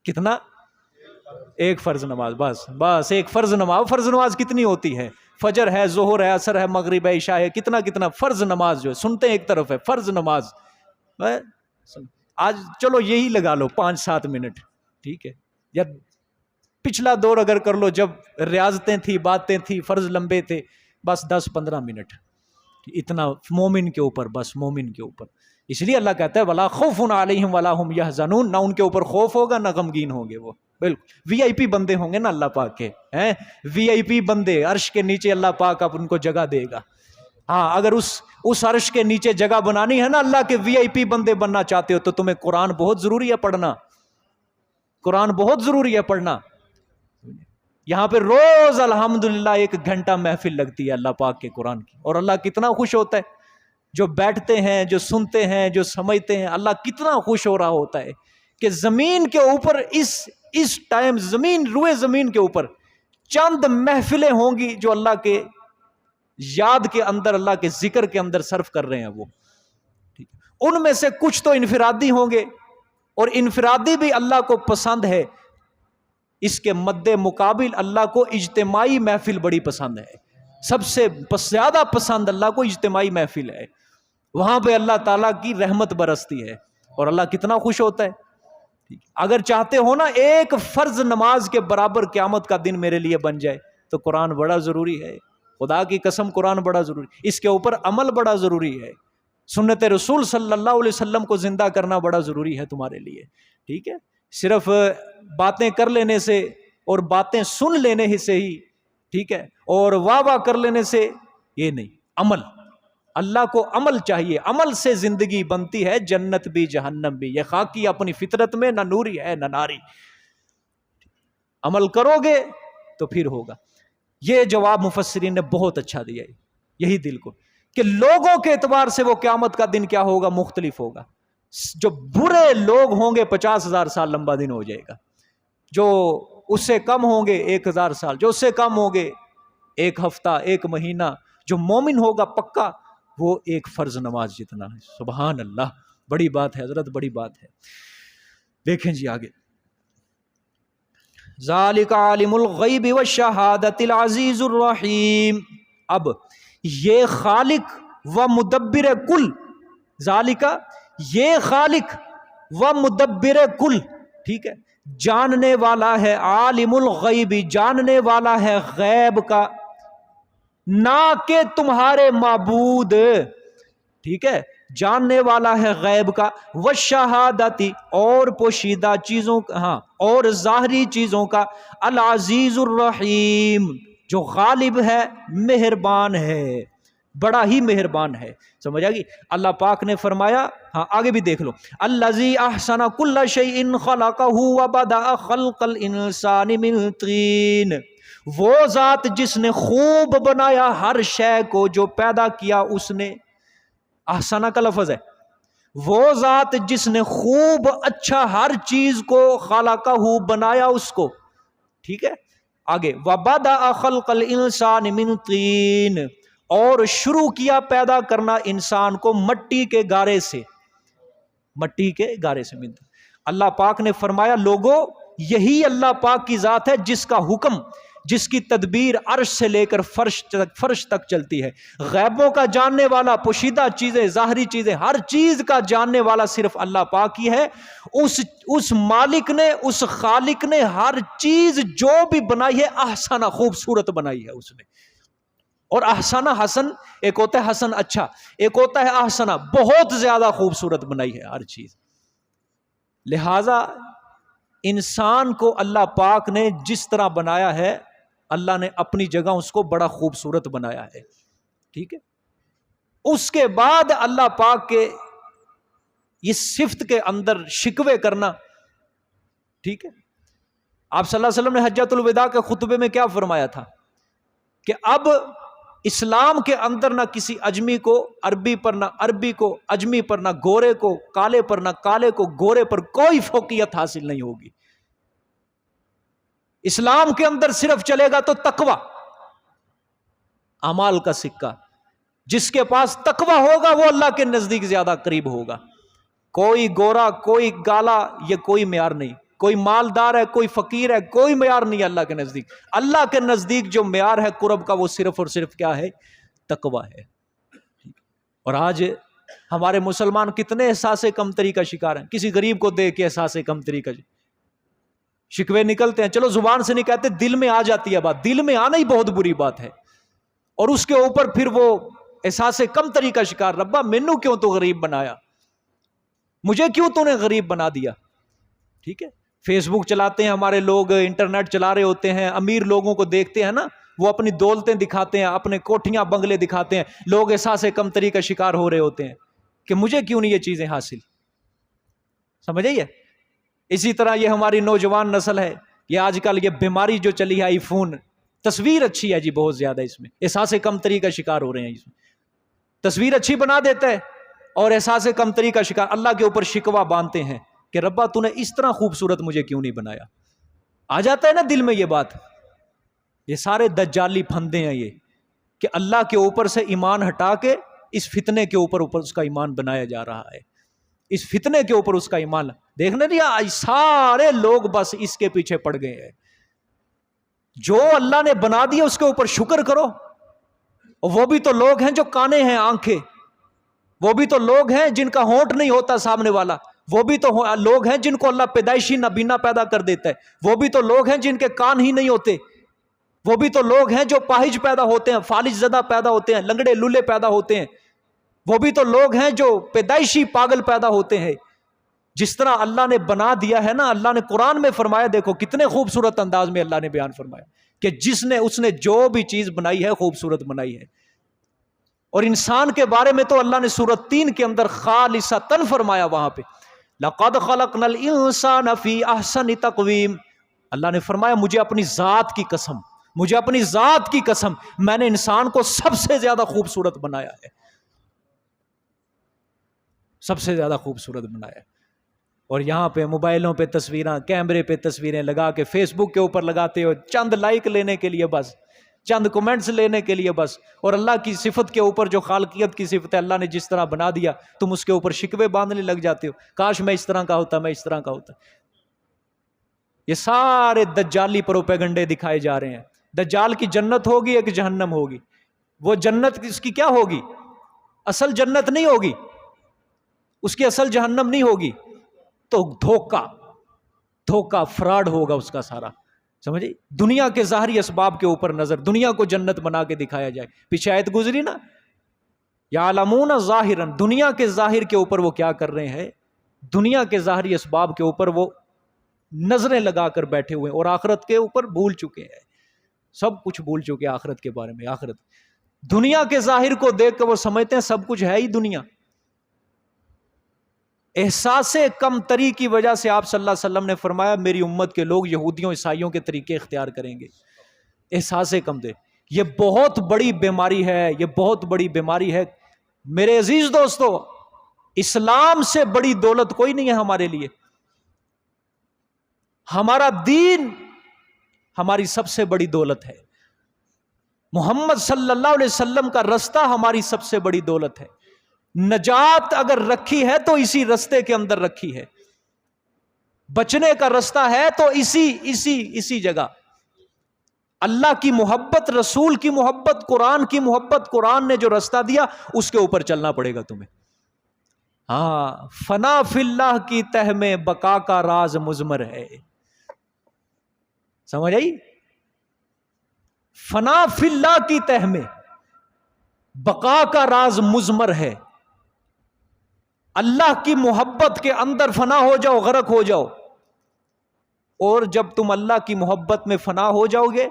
کتنا؟ 1 فرض نماز. بس 1 فرض نماز. فرض نماز کتنی ہوتی ہے؟ فجر ہے، ظہر ہے، عصر ہے، مغرب ہے، عشاء ہے. کتنا فرض نماز جو ہے سنتے ہیں ایک طرف ہے فرض نماز. آج چلو یہی لگا لو 5-7 منٹ، ٹھیک ہے؟ یا پچھلا دور اگر کر لو جب ریاضتیں تھی، باتیں تھی، فرض لمبے تھے، بس 10-15 منٹ. اتنا مومن کے اوپر، بس مومن کے اوپر. اس لیے اللہ کہتا ہے وَلَا خَوْفٌ عَلَيْهِمْ وَلَا هُمْ يَحْزَنُونَ. نہ ان کے اوپر خوف ہوگا نہ غمگین ہوں گے وہ. بالکل وی آئی پی بندے ہوں گے نا اللہ پاک کے، وی آئی پی بندے. عرش کے نیچے اللہ پاک اب ان کو جگہ دے گا. ہاں اگر اس عرش کے نیچے جگہ بنانی ہے نا، اللہ کے وی آئی پی بندے بننا چاہتے ہو تو تمہیں قرآن بہت ضروری ہے پڑھنا. قرآن بہت ضروری ہے پڑھنا. یہاں پہ روز الحمدللہ 1 گھنٹہ محفل لگتی ہے اللہ پاک کے قرآن کی. اور اللہ کتنا خوش ہوتا ہے جو بیٹھتے ہیں، جو سنتے ہیں، جو سمجھتے ہیں. اللہ کتنا خوش ہو رہا ہوتا ہے کہ زمین کے اوپر اس ٹائم روئے زمین کے اوپر چند محفلیں ہوں گی جو اللہ کے یاد کے اندر، اللہ کے ذکر کے اندر صرف کر رہے ہیں وہ. ان میں سے کچھ تو انفرادی ہوں گے، اور انفرادی بھی اللہ کو پسند ہے. اس کے مد مقابل اللہ کو اجتماعی محفل بڑی پسند ہے. سب سے زیادہ پسند اللہ کو اجتماعی محفل ہے. وہاں پہ اللہ تعالیٰ کی رحمت برستی ہے اور اللہ کتنا خوش ہوتا ہے. اگر چاہتے ہو نا 1 فرض نماز کے برابر قیامت کا دن میرے لیے بن جائے تو قرآن بڑا ضروری ہے. خدا کی قسم قرآن بڑا ضروری. اس کے اوپر عمل بڑا ضروری ہے. سنت رسول صلی اللہ علیہ وسلم کو زندہ کرنا بڑا ضروری ہے تمہارے لیے. ٹھیک ہے؟ صرف باتیں کر لینے سے اور باتیں سن لینے سے ہی، ٹھیک ہے، اور واہ کر لینے سے یہ نہیں. عمل، اللہ کو عمل چاہیے. عمل سے زندگی بنتی ہے، جنت بھی جہنم بھی. یہ خاکی اپنی فطرت میں نہ نوری ہے نہ ناری. عمل کرو گے تو پھر ہوگا. یہ جواب مفسرین نے بہت اچھا دیا ہے یہی دل کو، کہ لوگوں کے اعتبار سے وہ قیامت کا دن کیا ہوگا؟ مختلف ہوگا. جو برے لوگ ہوں گے 50,000 سال لمبا دن ہو جائے گا. جو اس سے کم ہوں گے 1,000 سال. جو اس سے کم ہوں گے 1 ہفتہ، 1 مہینہ. جو مومن ہوگا پکا وہ 1 فرض نماز جتنا ہے. سبحان اللہ، بڑی بات ہے حضرت، بڑی بات ہے. دیکھیں جی آگے. ذالک عالم الغیب والشہادۃ العزیز الرحیم. اب یہ خالق و مدبر کل، ذالک یہ خالق و مدبر کل، ٹھیک ہے، جاننے والا ہے. عالم الغیب، جاننے والا ہے غیب کا، نہ کہ تمہارے معبود، ٹھیک ہے، جاننے والا ہے غیب کا. والشہادتی، اور پوشیدہ چیزوں کا، ہاں، اور ظاہری چیزوں کا. العزیز الرحیم، جو غالب ہے، مہربان ہے، بڑا ہی مہربان ہے. سمجھ آگئی؟ اللہ پاک نے فرمایا، ہاں آگے بھی دیکھ لو، الذی احسن کل شیء خلقہ وبدأ خلق الانسان من طین. وہ ذات جس نے خوب بنایا ہر شے کو جو پیدا کیا اس نے. احسنہ کا لفظ ہے. وہ ذات جس نے خوب اچھا ہر چیز کو خلقہ بنایا اس کو، ٹھیک ہے. آگے وبدأ خلق الانسان من طین، اور شروع کیا پیدا کرنا انسان کو مٹی کے گارے سے. مٹی کے گارے سے ملتا. اللہ پاک نے فرمایا لوگوں یہی اللہ پاک کی ذات ہے جس کا حکم، جس کی تدبیر عرش سے لے کر فرش تک چلتی ہے. غیبوں کا جاننے والا، پوشیدہ چیزیں، ظاہری چیزیں، ہر چیز کا جاننے والا صرف اللہ پاک ہی ہے. اس مالک نے، اس خالق نے ہر چیز جو بھی بنائی ہے احسنہ، خوبصورت بنائی ہے اس نے. اور احسنہ، حسن ایک ہوتا ہے حسن اچھا، ایک ہوتا ہے احسنہ بہت زیادہ خوبصورت بنائی ہے ہر چیز. لہذا انسان کو اللہ پاک نے جس طرح بنایا ہے، اللہ نے اپنی جگہ اس کو بڑا خوبصورت بنایا ہے. ٹھیک ہے. اس کے بعد اللہ پاک کے اس صفت کے اندر شکوے کرنا، ٹھیک ہے، آپ صلی اللہ علیہ وسلم نے حجۃ الوداع کے خطبے میں کیا فرمایا تھا کہ اب اسلام کے اندر نہ کسی اجمی کو عربی پر، نہ عربی کو اجمی پر، نہ گورے کو کالے پر، نہ کالے کو گورے پر کوئی فوقیت حاصل نہیں ہوگی. اسلام کے اندر صرف چلے گا تو تقوی، اعمال کا سکہ. جس کے پاس تقوی ہوگا وہ اللہ کے نزدیک زیادہ قریب ہوگا. کوئی گورا، کوئی کالا، یہ کوئی معیار نہیں. کوئی مالدار ہے، کوئی فقیر ہے، کوئی معیار نہیں اللہ کے نزدیک. اللہ کے نزدیک جو معیار ہے قرب کا وہ صرف اور صرف کیا ہے؟ تقوی ہے. اور آج ہمارے مسلمان کتنے احساس کمتری کا شکار ہیں. کسی غریب کو دیکھ کے احساس کمتری کا شکوے نکلتے ہیں. چلو زبان سے نہیں کہتے، دل میں آ جاتی ہے بات. دل میں آنا ہی بہت بری بات ہے. اور اس کے اوپر پھر وہ احساس کمتری کا شکار، ربا مینوں کیوں تو غریب بنایا، مجھے کیوں تو نے غریب بنا دیا. ٹھیک ہے، فیس بک چلاتے ہیں ہمارے لوگ، انٹرنیٹ چلا رہے ہوتے ہیں، امیر لوگوں کو دیکھتے ہیں نا، وہ اپنی دولتیں دکھاتے ہیں، اپنے کوٹھیاں بنگلے دکھاتے ہیں. لوگ احساس کمتری کا شکار ہو رہے ہوتے ہیں کہ مجھے کیوں نہیں یہ چیزیں حاصل. سمجھ آئیے؟ اسی طرح یہ ہماری نوجوان نسل ہے، یہ آج کل یہ بیماری جو چلی ہے آئی فون، تصویر اچھی ہے جی بہت زیادہ، اس میں احساس کمتری کا شکار ہو رہے ہیں. اس میں تصویر اچھی بنا دیتا ہے اور احساس کمتری کا شکار، اللہ کے اوپر شکوہ باندھتے ہیں کہ ربا تو نے اس طرح خوبصورت مجھے کیوں نہیں بنایا. آ جاتا ہے نا دل میں یہ بات. یہ سارے دجالی پھندے ہیں یہ، کہ اللہ کے اوپر سے ایمان ہٹا کے اس فتنے کے اوپر اس کا ایمان بنایا جا رہا ہے. اس فتنے کے اوپر اس کا ایمان دیکھنے دیا. سارے لوگ بس اس کے پیچھے پڑ گئے ہیں. جو اللہ نے بنا دیا اس کے اوپر شکر کرو. اور وہ بھی تو لوگ ہیں جو کانے ہیں، آنکھیں. وہ بھی تو لوگ ہیں جن کا ہونٹ نہیں ہوتا سامنے والا. وہ بھی تو لوگ ہیں جن کو اللہ پیدائشی نابینا پیدا کر دیتا ہے. وہ بھی تو لوگ ہیں جن کے کان ہی نہیں ہوتے. وہ بھی تو لوگ ہیں جو پاہج پیدا ہوتے ہیں، فالج زدہ پیدا ہوتے ہیں، لنگڑے لولے پیدا ہوتے ہیں. وہ بھی تو لوگ ہیں جو پیدائشی پاگل پیدا ہوتے ہیں. جس طرح اللہ نے بنا دیا ہے نا، اللہ نے قرآن میں فرمایا، دیکھو کتنے خوبصورت انداز میں اللہ نے بیان فرمایا کہ اس نے جو بھی چیز بنائی ہے خوبصورت بنائی ہے. اور انسان کے بارے میں تو اللہ نے سورۃ 3 کے اندر خالصتاً فرمایا، وہاں پہ لَقَدْ خَلَقْنَا الْإِنسَانَ فِي أَحْسَنِ تَقْوِيمٍ. اللہ نے فرمایا مجھے اپنی ذات کی قسم، مجھے اپنی ذات کی قسم، میں نے انسان کو سب سے زیادہ خوبصورت بنایا ہے. سب سے زیادہ خوبصورت بنایا ہے. اور یہاں پہ موبائلوں پہ تصویریں، کیمرے پہ تصویریں لگا کے فیس بک کے اوپر لگاتے ہو، چند لائک لینے کے لیے بس، چند کمنٹس لینے کے لیے بس. اور اللہ کی صفت کے اوپر جو خالقیت کی صفت ہے، اللہ نے جس طرح بنا دیا، تم اس کے اوپر شکوے باندھنے لگ جاتے ہو، کاش میں اس طرح کا ہوتا، میں اس طرح کا ہوتا. یہ سارے دجالی پروپیگنڈے دکھائے جا رہے ہیں. دجال کی جنت ہوگی ایک جہنم ہوگی. وہ جنت اس کی کیا ہوگی؟ اصل جنت نہیں ہوگی، اس کی اصل جہنم نہیں ہوگی. تو دھوکا فراڈ ہوگا اس کا سارا. سمجھے؟ دنیا کے ظاہری اسباب کے اوپر نظر، دنیا کو جنت بنا کے دکھایا جائے. پیچھے آیت گزری نا، یعلمون ظاہرا، دنیا کے ظاہر کے اوپر وہ کیا کر رہے ہیں؟ دنیا کے ظاہری اسباب کے اوپر وہ نظریں لگا کر بیٹھے ہوئے، اور آخرت کے اوپر بھول چکے ہیں. سب کچھ بھول چکے آخرت کے بارے میں. آخرت دنیا کے ظاہر کو دیکھ کر وہ سمجھتے ہیں سب کچھ ہے ہی دنیا. احساس کم تری کی وجہ سے آپ صلی اللہ علیہ وسلم نے فرمایا میری امت کے لوگ یہودیوں عیسائیوں کے طریقے اختیار کریں گے. احساس کم دے، یہ بہت بڑی بیماری ہے، یہ بہت بڑی بیماری ہے. میرے عزیز دوستو، اسلام سے بڑی دولت کوئی نہیں ہے ہمارے لیے. ہمارا دین ہماری سب سے بڑی دولت ہے. محمد صلی اللہ علیہ وسلم کا رستہ ہماری سب سے بڑی دولت ہے. نجات اگر رکھی ہے تو اسی رستے کے اندر رکھی ہے. بچنے کا رستہ ہے تو اسی جگہ. اللہ کی محبت، رسول کی محبت، قرآن کی محبت، قرآن نے جو رستہ دیا اس کے اوپر چلنا پڑے گا تمہیں. ہاں، فنا فی اللہ کی تہ میں بقا کا راز مضمر ہے. سمجھ آئی؟ فنا فی اللہ کی تہ میں بقا کا راز مضمر ہے. اللہ کی محبت کے اندر فنا ہو جاؤ، غرق ہو جاؤ. اور جب تم اللہ کی محبت میں فنا ہو جاؤ گے،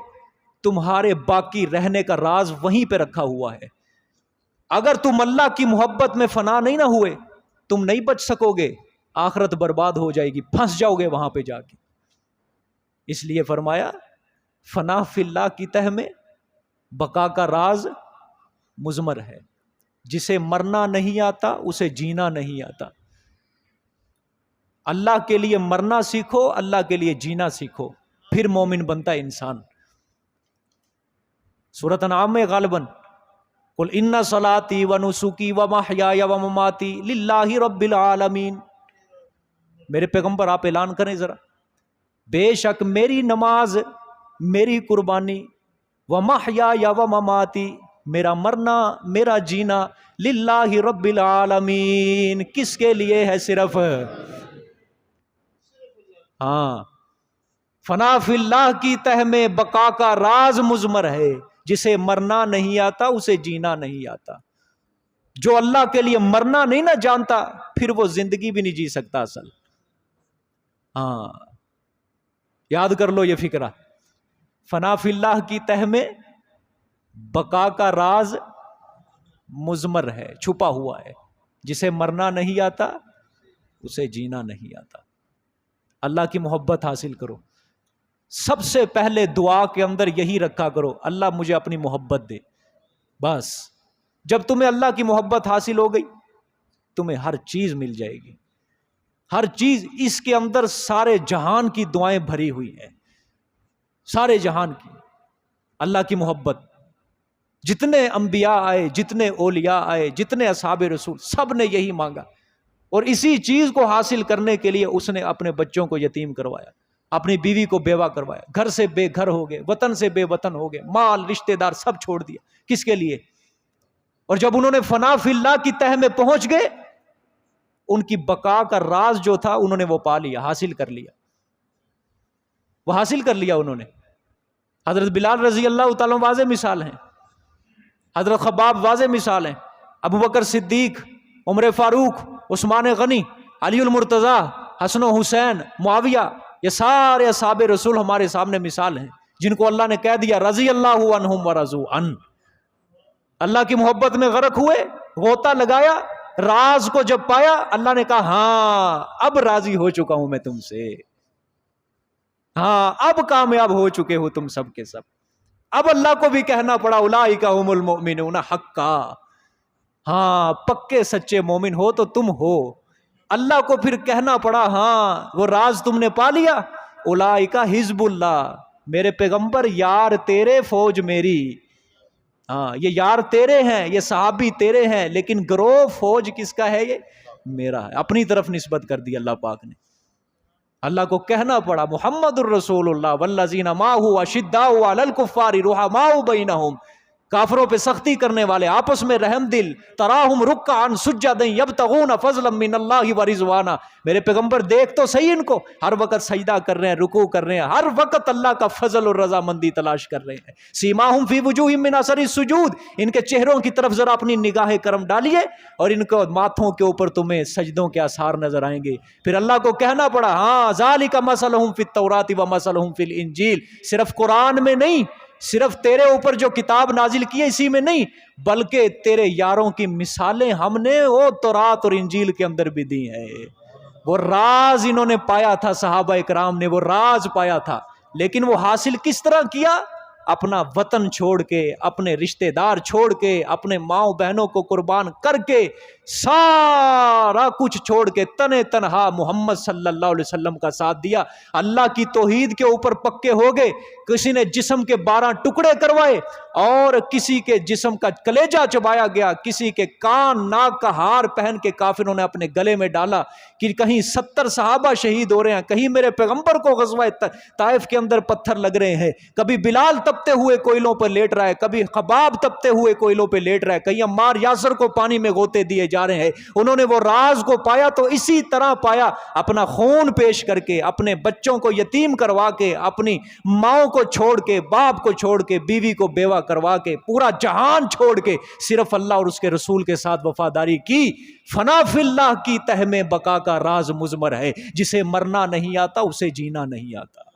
تمہارے باقی رہنے کا راز وہیں پہ رکھا ہوا ہے. اگر تم اللہ کی محبت میں فنا نہیں نہ ہوئے، تم نہیں بچ سکو گے. آخرت برباد ہو جائے گی، پھنس جاؤ گے وہاں پہ جا کے. اس لیے فرمایا فنا فی اللہ کی تہ میں بقا کا راز مضمر ہے، جسے مرنا نہیں آتا اسے جینا نہیں آتا۔ اللہ کے لیے مرنا سیکھو، اللہ کے لیے جینا سیکھو، پھر مومن بنتا ہے انسان۔ سورۃ انعام میں غالباً قل ان صلاتی و نسکی و محیای و مماتی للہ رب العالمین، میرے پیغمبر آپ اعلان کریں ذرا، بے شک میری نماز، میری قربانی، و محیای و مماتی، میرا مرنا، میرا جینا، للہ رب العالمین، کس کے لیے ہے؟ صرف ہاں، فنا فی اللہ کی تہ میں بقا کا راز مضمر ہے، جسے مرنا نہیں آتا اسے جینا نہیں آتا۔ جو اللہ کے لیے مرنا نہیں نہ جانتا پھر وہ زندگی بھی نہیں جی سکتا اصل۔ ہاں، یاد کر لو یہ فکرہ، فنا فی اللہ کی تہ میں بقا کا راز مضمر ہے، چھپا ہوا ہے، جسے مرنا نہیں آتا اسے جینا نہیں آتا۔ اللہ کی محبت حاصل کرو، سب سے پہلے دعا کے اندر یہی رکھا کرو، اللہ مجھے اپنی محبت دے۔ بس جب تمہیں اللہ کی محبت حاصل ہو گئی تمہیں ہر چیز مل جائے گی، ہر چیز۔ اس کے اندر سارے جہان کی دعائیں بھری ہوئی ہیں، سارے جہان کی، اللہ کی محبت۔ جتنے انبیاء آئے، جتنے اولیاء آئے، جتنے اصحاب رسول، سب نے یہی مانگا، اور اسی چیز کو حاصل کرنے کے لیے اس نے اپنے بچوں کو یتیم کروایا، اپنی بیوی کو بیوہ کروایا، گھر سے بے گھر ہو گئے، وطن سے بے وطن ہو گئے، مال رشتہ دار سب چھوڑ دیا، کس کے لیے؟ اور جب انہوں نے فنا فی اللہ کی تہ میں پہنچ گئے، ان کی بقا کا راز جو تھا انہوں نے وہ پا لیا، حاصل کر لیا، وہ حاصل کر لیا انہوں نے۔ حضرت بلال رضی اللہ تعالیٰ واضح مثال ہیں، حضرت خباب واضح مثال ہیں، ابو بکر صدیق، عمر فاروق، عثمان غنی، علی المرتضیٰ، حسن و حسین، معاویہ، یہ سارے اصحاب رسول ہمارے سامنے مثال ہیں، جن کو اللہ نے کہہ دیا رضی اللہ عنہم ورضوا عنہ۔ اللہ کی محبت میں غرق ہوئے، غوطہ لگایا، راز کو جب پایا اللہ نے کہا ہاں اب راضی ہو چکا ہوں میں تم سے، ہاں اب کامیاب ہو چکے ہو تم سب کے سب۔ اب اللہ کو بھی کہنا پڑا اولئک هم المؤمنون حقا، ہاں پکے سچے مومن ہو تو تم ہو۔ اللہ کو پھر کہنا پڑا ہاں وہ راز تم نے پا لیا، اولئک حزب اللہ، میرے پیغمبر یار تیرے، فوج میری۔ ہاں یہ یار تیرے ہیں، یہ صحابی تیرے ہیں، لیکن گروہ فوج کس کا ہے؟ یہ میرا ہے، اپنی طرف نسبت کر دی اللہ پاک نے۔ اللہ کو کہنا پڑا محمد الرسول اللہ والذین معہ اشداء علی الکفار رحماء بینہم، کافروں پہ سختی کرنے والے، آپس میں رحم دل، تراہم رکعا سجدا یبتغون فضلا من اللہ ورضوانا۔ میرے پیغمبر دیکھ تو صحیح ان کو، ہر وقت سجدہ کر رہے ہیں، رکوع کر رہے ہیں، ہر وقت اللہ کا فضل اور رضامندی تلاش کر رہے ہیں۔ سیماہم فی وجوہہم من اثر السجود، ان کے چہروں کی طرف ذرا اپنی نگاہ کرم ڈالیے اور ان کو ماتھوں کے اوپر تمہیں سجدوں کے آثار نظر آئیں گے۔ پھر اللہ کو کہنا پڑا ہاں ذالک مثلہم فی التوراۃ ومثلہم فی الانجیل، صرف قرآن میں نہیں، صرف تیرے اوپر جو کتاب نازل کی ہے اسی میں نہیں، بلکہ تیرے یاروں کی مثالیں ہم نے وہ تورات اور انجیل کے اندر بھی دی ہیں۔ وہ راز انہوں نے پایا تھا، صحابہ اکرام نے وہ راز پایا تھا، لیکن وہ حاصل کس طرح کیا؟ اپنا وطن چھوڑ کے، اپنے رشتہ دار چھوڑ کے، اپنے ماؤں بہنوں کو قربان کر کے، سارا کچھ چھوڑ کے تنے تنہا محمد صلی اللہ علیہ وسلم کا ساتھ دیا۔ اللہ کی توحید کے اوپر پکے ہو گئے، کسی نے جسم کے 12 ٹکڑے کروائے اور کسی کے جسم کا کلیجہ چبایا گیا، کسی کے کان ناک کا ہار پہن کے کافروں نے اپنے گلے میں ڈالا، کہ کہیں 70 صحابہ شہید ہو رہے ہیں، کہیں میرے پیغمبر کو غزوہ طائف کے اندر پتھر لگ رہے ہیں، کبھی بلال تپتے ہوئے کوئلوں پر لیٹ رہا ہے، کبھی خباب تپتے ہوئے کوئلوں پہ لیٹ رہا ہے، کہیں عمار یاسر کو پانی میں غوطے دیے جا رہے ہیں۔ انہوں نے وہ راز کو پایا تو اسی طرح پایا، اپنا خون پیش کر کے، اپنے بچوں کو یتیم کروا کے، اپنی ماؤں کو چھوڑ کے، باپ کو چھوڑ کے، بیوی کو بیوہ کروا کے، پورا جہان چھوڑ کے صرف اللہ اور اس کے رسول کے ساتھ وفاداری کی۔ فنا فی اللہ کی تہ میں بقا کا راز مضمر ہے، جسے مرنا نہیں آتا اسے جینا نہیں آتا۔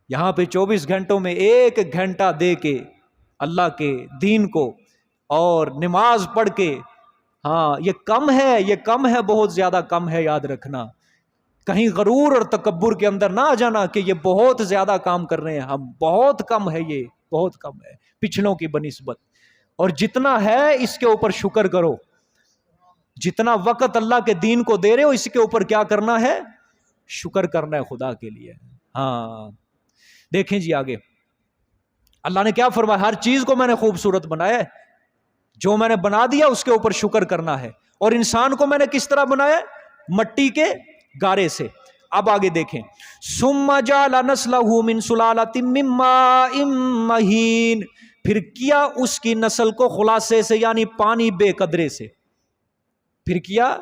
یہاں پہ 24 گھنٹوں میں 1 گھنٹہ دے کے اللہ کے دین کو اور نماز پڑھ کے، ہاں یہ کم ہے، یہ کم ہے، بہت زیادہ کم ہے، یاد رکھنا کہیں غرور اور تکبر کے اندر نہ آ جانا کہ یہ بہت زیادہ کام کر رہے ہیں ہم، بہت کم ہے، یہ بہت کم ہے پچھلوں کی بنسبت، اور جتنا ہے اس کے اوپر شکر کرو، جتنا وقت اللہ کے دین کو دے رہے ہو اس کے اوپر کیا کرنا ہے؟ شکر کرنا ہے خدا کے لیے۔ ہاں دیکھیں جی آگے اللہ نے کیا فرمایا، ہر چیز کو میں نے خوبصورت بنایا ہے، جو میں نے بنا دیا اس کے اوپر شکر کرنا ہے، اور انسان کو میں نے کس طرح بنایا؟ مٹی کے گارے سے۔ اب آگے دیکھیں، ثم جعل نسلہ من سلالۃ من ماء مہین، پھر کیا اس کی نسل کو خلاصے سے یعنی پانی بے قدرے سے، پھر کیا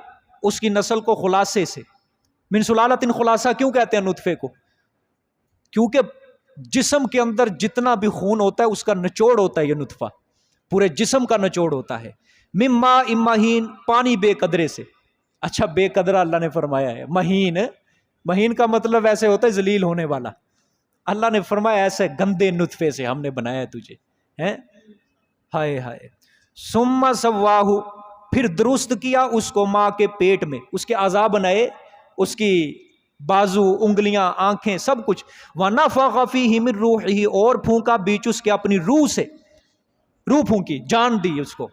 اس کی نسل کو خلاصے سے۔ من سلالۃ، خلاصہ کیوں کہتے ہیں نطفے کو؟ کیونکہ جسم کے اندر جتنا بھی خون ہوتا ہے اس کا نچوڑ ہوتا ہے یہ نطفہ، پورے جسم کا نچوڑ ہوتا ہے۔ من ماء مہین، پانی بے قدرے سے۔ اچھا بے قدرہ اللہ نے فرمایا ہے، مہین، مہین کا مطلب ایسے ہوتا ہے ذلیل ہونے والا، اللہ نے فرمایا ایسے گندے نطفے سے ہم نے بنایا تجھے، ہیں ہائے ہائے۔ ثم سواہ، پھر درست کیا اس کو ماں کے پیٹ میں، اس کے اعضاء بنائے، اس کی بازو، انگلیاں، آنکھیں، سب کچھ۔ وَنَفَخَ فِيهِ مِن رُوحِهِ، اور پھونکا بیچ اس کے اپنی روح سے، روح پھونکی، جان دی اس کو۔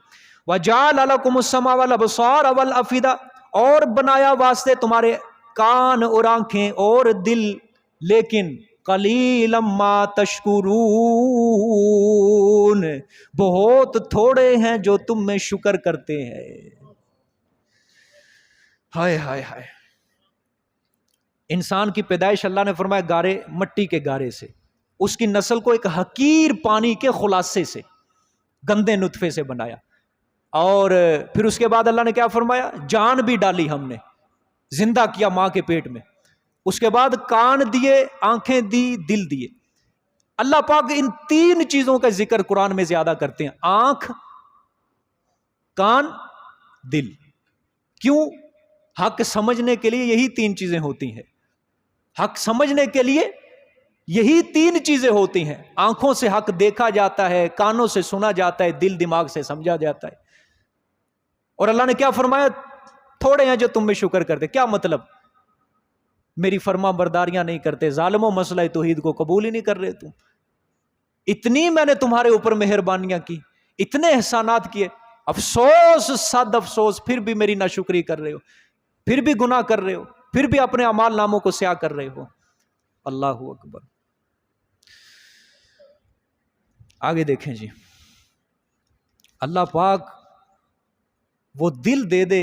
وَجَعَلَ لَكُمُ السَّمْعَ وَالْأَبْصَارَ وَالْأَفْئِدَةَ، اور بنایا واسطے تمہارے کان اور آنکھیں اور دل، لیکن قَلِيلًا مَا تَشْكُرُونَ، بہت تھوڑے ہیں جو تم میں شکر کرتے ہیں۔ ہائے ہائے ہائے۔ انسان کی پیدائش اللہ نے فرمایا گارے، مٹی کے گارے سے، اس کی نسل کو ایک حقیر پانی کے خلاصے سے، گندے نطفے سے بنایا، اور پھر اس کے بعد اللہ نے کیا فرمایا؟ جان بھی ڈالی ہم نے، زندہ کیا ماں کے پیٹ میں، اس کے بعد کان دیے، آنکھیں دی، دل دیے۔ اللہ پاک ان تین چیزوں کا ذکر قرآن میں زیادہ کرتے ہیں، آنکھ، کان، دل۔ کیوں؟ حق سمجھنے کے لیے یہی تین چیزیں ہوتی ہیں، حق سمجھنے کے لیے یہی تین چیزیں ہوتی ہیں۔ آنکھوں سے حق دیکھا جاتا ہے، کانوں سے سنا جاتا ہے، دل دماغ سے سمجھا جاتا ہے۔ اور اللہ نے کیا فرمایا؟ تھوڑے ہیں جو تم میں شکر کرتے۔ کیا مطلب؟ میری فرما برداریاں نہیں کرتے، ظالموں، مسئلہ توحید کو قبول ہی نہیں کر رہے تم۔ اتنی میں نے تمہارے اوپر مہربانیاں کی، اتنے احسانات کیے، افسوس، صد افسوس، پھر بھی میری ناشکری کر رہے ہو، پھر بھی گناہ کر رہے ہو، پھر بھی اپنے اعمال ناموں کو سیاہ کر رہے ہو۔ اللہ اکبر۔ آگے دیکھیں جی، اللہ پاک وہ دل دے دے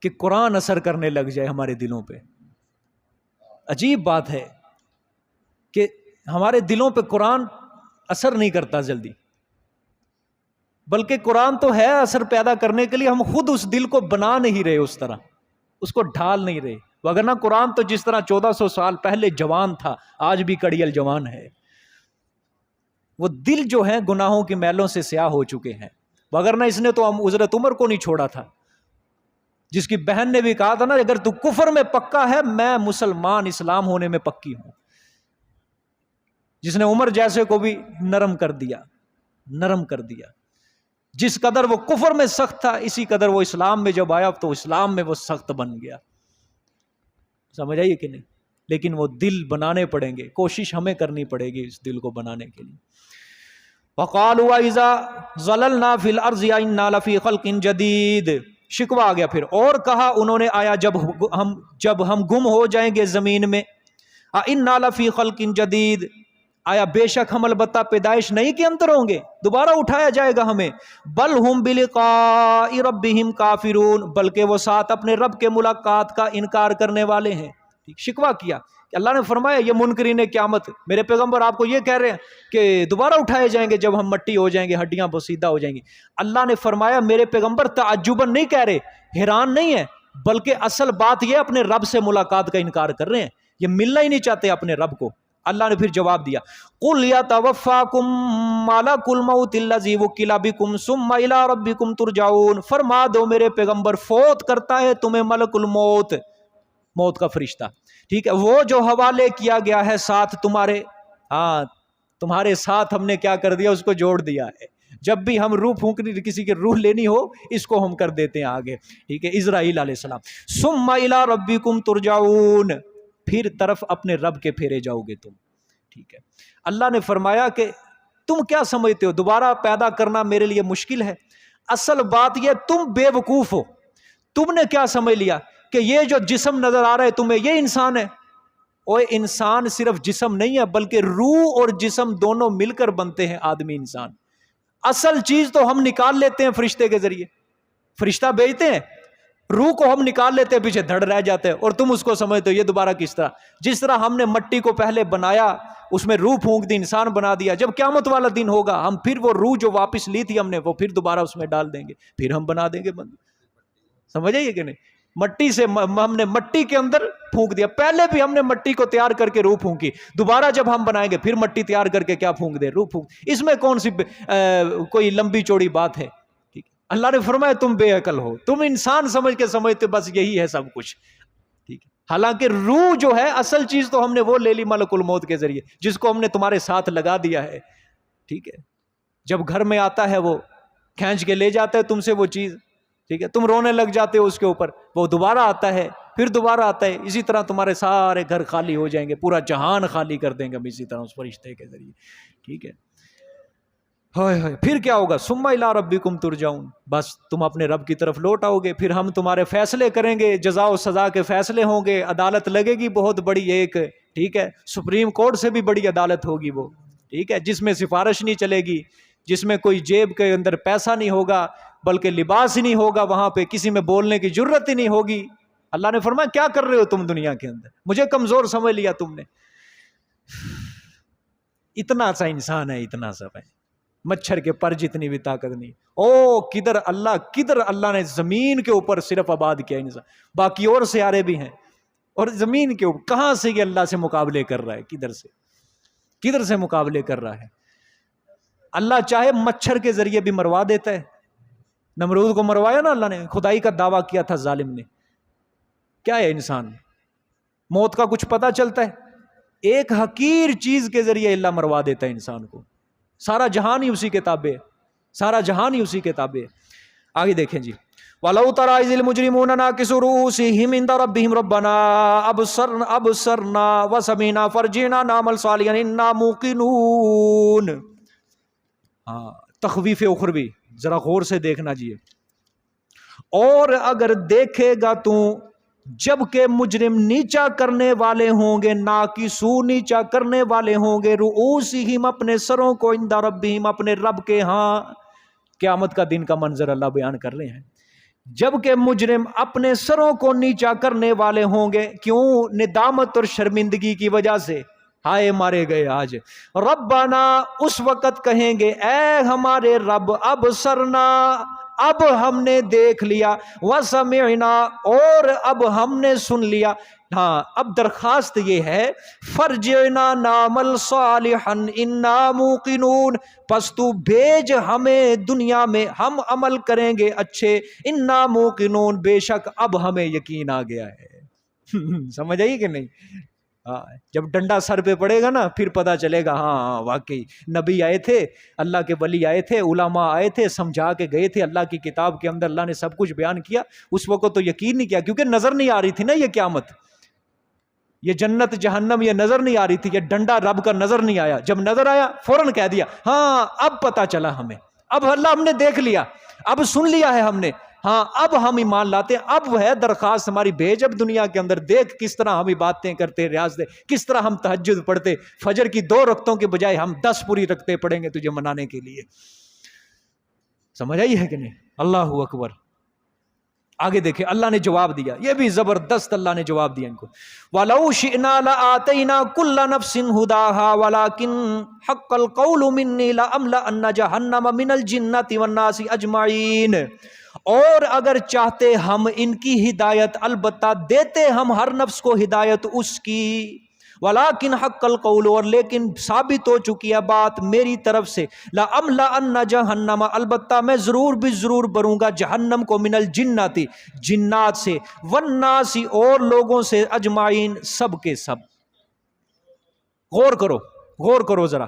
کہ قرآن اثر کرنے لگ جائے ہمارے دلوں پہ۔ عجیب بات ہے کہ ہمارے دلوں پہ قرآن اثر نہیں کرتا جلدی، بلکہ قرآن تو ہے اثر پیدا کرنے کے لیے، ہم خود اس دل کو بنا نہیں رہے، اس طرح اس کو ڈھال نہیں رہے۔ وگرنہ قرآن تو جس طرح 1400 سال پہلے جوان تھا، آج بھی کڑیل جوان ہے۔ وہ دل جو ہے گناہوں کی میلوں سے سیاہ ہو چکے ہیں، وگرنہ اس نے تو حضرت عمر کو نہیں چھوڑا تھا، جس کی بہن نے بھی کہا تھا نا، اگر تو کفر میں پکا ہے، میں مسلمان اسلام ہونے میں پکی ہوں، جس نے عمر جیسے کو بھی نرم کر دیا، نرم کر دیا۔ جس قدر وہ کفر میں سخت تھا، اسی قدر وہ اسلام میں جب آیا تو اسلام میں وہ سخت بن گیا۔ سمجھ آئیے کہ نہیں؟ لیکن وہ دل بنانے پڑیں گے، کوشش ہمیں کرنی پڑے گی اس دل کو بنانے کے لیے۔ وَقَالُوا وَإِذَا ظَلَلْنَا فِي الْأَرْضِ إِنَّا لَفِي خَلْقٍ جَدِيدٍ، شکوہ آ گیا پھر، اور کہا انہوں نے، آیا جب ہم گم ہو جائیں گے زمین میں، إِنَّا لَفِي خَلْقٍ جَدِيدٍ، آیا بے شک ہم البتہ پیدائش نئی کے اندر ہوں گے، دوبارہ اٹھایا جائے گا ہمیں۔ بل ہم بلقاء ربہم کافرون، بلکہ وہ ساتھ اپنے رب کے ملاقات کا انکار کرنے والے ہیں۔ شکوہ کیا کہ اللہ نے فرمایا یہ منکرین قیامت، میرے پیغمبر آپ کو یہ کہہ رہے ہیں کہ دوبارہ اٹھائے جائیں گے جب ہم مٹی ہو جائیں گے، ہڈیاں بسیدہ ہو جائیں گی۔ اللہ نے فرمایا میرے پیغمبر تعجباً نہیں کہہ رہے، حیران نہیں ہے، بلکہ اصل بات یہ اپنے رب سے ملاقات کا انکار کر رہے ہیں، یہ ملنا ہی نہیں چاہتے اپنے رب کو۔ اللہ نے پھر جواب دیا، قُلْ يَتَوَفَّاكُم مَلَكُ الْمَوْتِ الَّذِي وُكِّلَ بِكُمْ ثُمَّ إِلَىٰ رَبِّكُمْ تُرْجَعُونَ، فرما دو میرے پیغمبر، فوت کرتا ہے تمہیں ملک الموت، موت کا فرشتہ، ٹھیک ہے، وہ جو حوالے کیا گیا ہے ساتھ تمہارے، تمہارے ساتھ ہم نے کیا کر دیا، اس کو جوڑ دیا ہے، جب بھی ہم روح پھونکنی کسی کی روح لینی ہو اس کو ہم کر دیتے ہیں آگے، ٹھیک ہے، اسرائیل علیہ السلام. ثم الی ربکم ترجعون، پھر طرف اپنے رب کے پھیرے جاؤ گے تم، ٹھیک ہے. اللہ نے فرمایا کہ تم کیا سمجھتے ہو دوبارہ پیدا کرنا میرے لیے مشکل ہے؟ اصل بات یہ تم بے وقوف ہو. تم نے کیا سمجھ لیا کہ یہ جو جسم نظر آ رہا ہے تمہیں یہ انسان ہے. اور انسان صرف جسم نہیں ہے بلکہ روح اور جسم دونوں مل کر بنتے ہیں آدمی انسان. اصل چیز تو ہم نکال لیتے ہیں فرشتے کے ذریعے، فرشتہ بھیجتے ہیں، روح کو ہم نکال لیتے ہیں، پیچھے دھڑ رہ جاتے ہیں، اور تم اس کو سمجھتے ہو یہ دوبارہ کس طرح. جس طرح ہم نے مٹی کو پہلے بنایا، اس میں روح پھونک دی، انسان بنا دیا، جب قیامت والا دن ہوگا ہم پھر وہ روح جو واپس لی تھی ہم نے وہ پھر دوبارہ اس میں ڈال دیں گے، پھر ہم بنا دیں گے بند. سمجھ آئیے کہ نہیں؟ مٹی سے ہم نے مٹی کے اندر پھونک دیا، پہلے بھی ہم نے مٹی کو تیار کر کے روح پھونکی، دوبارہ جب ہم بنائیں گے پھر مٹی تیار کر کے کیا پھونک دے، روح پھونک. اس میں کون سی کوئی لمبی چوڑی بات ہے؟ ٹھیک ہے. اللہ نے فرمایا تم بے عقل ہو، تم انسان سمجھ کے سمجھتے بس یہی ہے سب کچھ، ٹھیک ہے. حالانکہ روح جو ہے اصل چیز تو ہم نے وہ لے لی ملک الموت کے ذریعے، جس کو ہم نے تمہارے ساتھ لگا دیا ہے، ٹھیک ہے. جب گھر میں آتا ہے وہ کھینچ کے لے جاتا ہے تم سے وہ چیز، ٹھیک ہے، تم رونے لگ جاتے ہو اس کے اوپر، وہ دوبارہ آتا ہے، پھر دوبارہ آتا ہے. اسی طرح تمہارے سارے گھر خالی ہو جائیں گے، پورا جہان خالی کر دیں گے ہم اسی طرح اس فرشتے کے ذریعے، ٹھیک ہے. پھر کیا ہوگا؟ ثم الی ربکم ترجعون، بس تم اپنے رب کی طرف لوٹ آؤ گے، پھر ہم تمہارے فیصلے کریں گے، جزا و سزا کے فیصلے ہوں گے، عدالت لگے گی بہت بڑی ایک، ٹھیک ہے، سپریم کورٹ سے بھی بڑی عدالت ہوگی وہ، ٹھیک ہے، جس میں سفارش نہیں چلے گی، جس میں کوئی جیب کے اندر پیسہ نہیں ہوگا بلکہ لباس ہی نہیں ہوگا، وہاں پہ کسی میں بولنے کی جرت ہی نہیں ہوگی. اللہ نے فرمایا کیا کر رہے ہو تم دنیا کے اندر، مجھے کمزور سمجھ لیا تم نے. اتنا سا انسان ہے، اتنا سا ہے، مچھر کے پر جتنی بھی طاقت نہیں. کدھر اللہ نے زمین کے اوپر صرف آباد کیا انسان، باقی اور سیارے بھی ہیں، اور زمین کے اوپر کہاں سے یہ اللہ سے مقابلے کر رہا ہے؟ کدھر سے مقابلے کر رہا ہے؟ اللہ چاہے مچھر کے ذریعے بھی مروا دیتا ہے. نمرود کو مروایا نا اللہ نے، خدائی کا دعویٰ کیا تھا ظالم نے. کیا ہے انسان؟ موت کا کچھ پتہ چلتا ہے؟ ایک حقیر چیز کے ذریعے اللہ مروا دیتا ہے انسان کو. سارا جہان ہی اسی کے تابع ہے، سارا جہان ہی اسی کے تابع ہے. آگے دیکھیں جی، وَلَوْ تَرَىٰ إِذِ الْمُجْرِمُونَ نَاكِسُو رُءُوسِهِمْ عِندَ رَبِّهِمْ رَبَّنَا أَبْصَرْنَا وَسَمِعْنَا فَارْجِعْنَا نَعْمَلْ صَالِحًا إِنَّا مُوقِنُونَ. تخویف اخروی، ذرا غور سے دیکھنا جی. اور اگر دیکھے گا تو جب کہ مجرم نیچا کرنے والے ہوں گے، ناکسو نیچا کرنے والے ہوں گے، رؤوسہم اپنے سروں کو، عند ربہم اپنے رب کے ہاں. قیامت کا دن کا منظر اللہ بیان کر رہے ہیں. جب کہ مجرم اپنے سروں کو نیچا کرنے والے ہوں گے، کیوں؟ ندامت اور شرمندگی کی وجہ سے، ہائے مارے گئے آج. ربنا، اس وقت کہیں گے اے ہمارے رب، ابصرنا، اب ہم نے دیکھ لیا، وسمعنا، اور اب ہم نے سن لیا. ہاں، اب درخواست یہ ہے، فرجعنا نعمل صالحا انا موقنون، پس تو بھیج ہمیں دنیا میں، ہم عمل کریں گے اچھے، انا موقنون، بے شک اب ہمیں یقین آ گیا ہے. سمجھ آئی کہ نہیں؟ جب ڈنڈا سر پہ پڑے گا نا پھر پتا چلے گا ہاں واقعی نبی آئے تھے، اللہ کے ولی آئے تھے، علماء آئے تھے، سمجھا کے گئے تھے، اللہ کی کتاب کے اندر اللہ نے سب کچھ بیان کیا. اس وقت تو یقین نہیں کیا کیونکہ نظر نہیں آ رہی تھی نا یہ قیامت، یہ جنت جہنم یہ نظر نہیں آ رہی تھی، یہ ڈنڈا رب کا نظر نہیں آیا. جب نظر آیا فوراً کہہ دیا ہاں اب پتا چلا ہمیں، اب اللہ ہم نے دیکھ لیا، اب سن لیا ہے ہم نے، ہاں اب ہم ایمان لاتے ہیں. اب وہ ہے درخواست ہماری، بھیج اب دنیا کے اندر، دیکھ کس طرح ہم باتیں کرتے، ریاض دے کس طرح ہم تہجد پڑھتے، فجر کی 2 رکعتوں کے بجائے ہم 10 پوری رکھتے پڑھیں گے تجھے منانے کے لیے. سمجھ آئی ہے کہ نہیں؟ اللہ اکبر. آگے دیکھیں اللہ نے جواب دیا، یہ بھی زبردست اللہ نے جواب دیا ان کو. وَلَوْ شِئْنَا لَآتَيْنَا كُلَّ نَفْسٍ هُدَاهَا وَلَكِنْ حَقَّ الْقَوْلُ مِنِّي لَأَمْلَأَنَّ جَهَنَّمَ مِنَ الْجِنَّةِ وَالنَّاسِ أَجْمَعِينَ. اور اگر چاہتے ہم ان کی ہدایت، البتہ دیتے ہم ہر نفس کو ہدایت اس کی، وَلَكِنْ حَقَّ الْقَوْلُ، اور لیکن ثابت ہو چکی ہے بات میری طرف سے، لَأَمْلَأَنَّ جَهَنَّمَ، البتہ میں ضرور بھی ضرور بھروں گا جہنم کو، من الجنات، جنات سے، والناس، اور لوگوں سے، اجمعین، سب کے سب. غور کرو ذرا،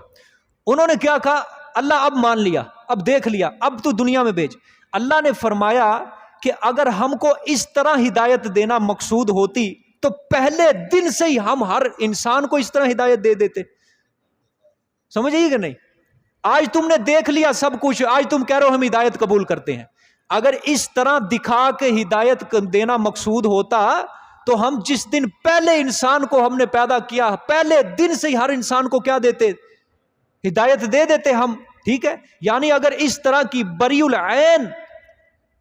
انہوں نے کیا کہا؟ اللہ اب مان لیا، اب دیکھ لیا، اب تو دنیا میں بھیج۔ اللہ نے فرمایا کہ اگر ہم کو اس طرح ہدایت دینا مقصود ہوتی تو پہلے دن سے ہی ہم ہر انسان کو اس طرح ہدایت دے دیتے۔ سمجھ آئی کہ نہیں؟ آج تم نے دیکھ لیا سب کچھ، آج تم کہہ رہے ہو ہم ہدایت قبول کرتے ہیں۔ اگر اس طرح دکھا کے ہدایت دینا مقصود ہوتا تو ہم جس دن پہلے انسان کو ہم نے پیدا کیا پہلے دن سے ہی ہر انسان کو کیا دیتے؟ ہدایت دے دیتے ہم، ٹھیک ہے؟ یعنی اگر اس طرح کی بری العین،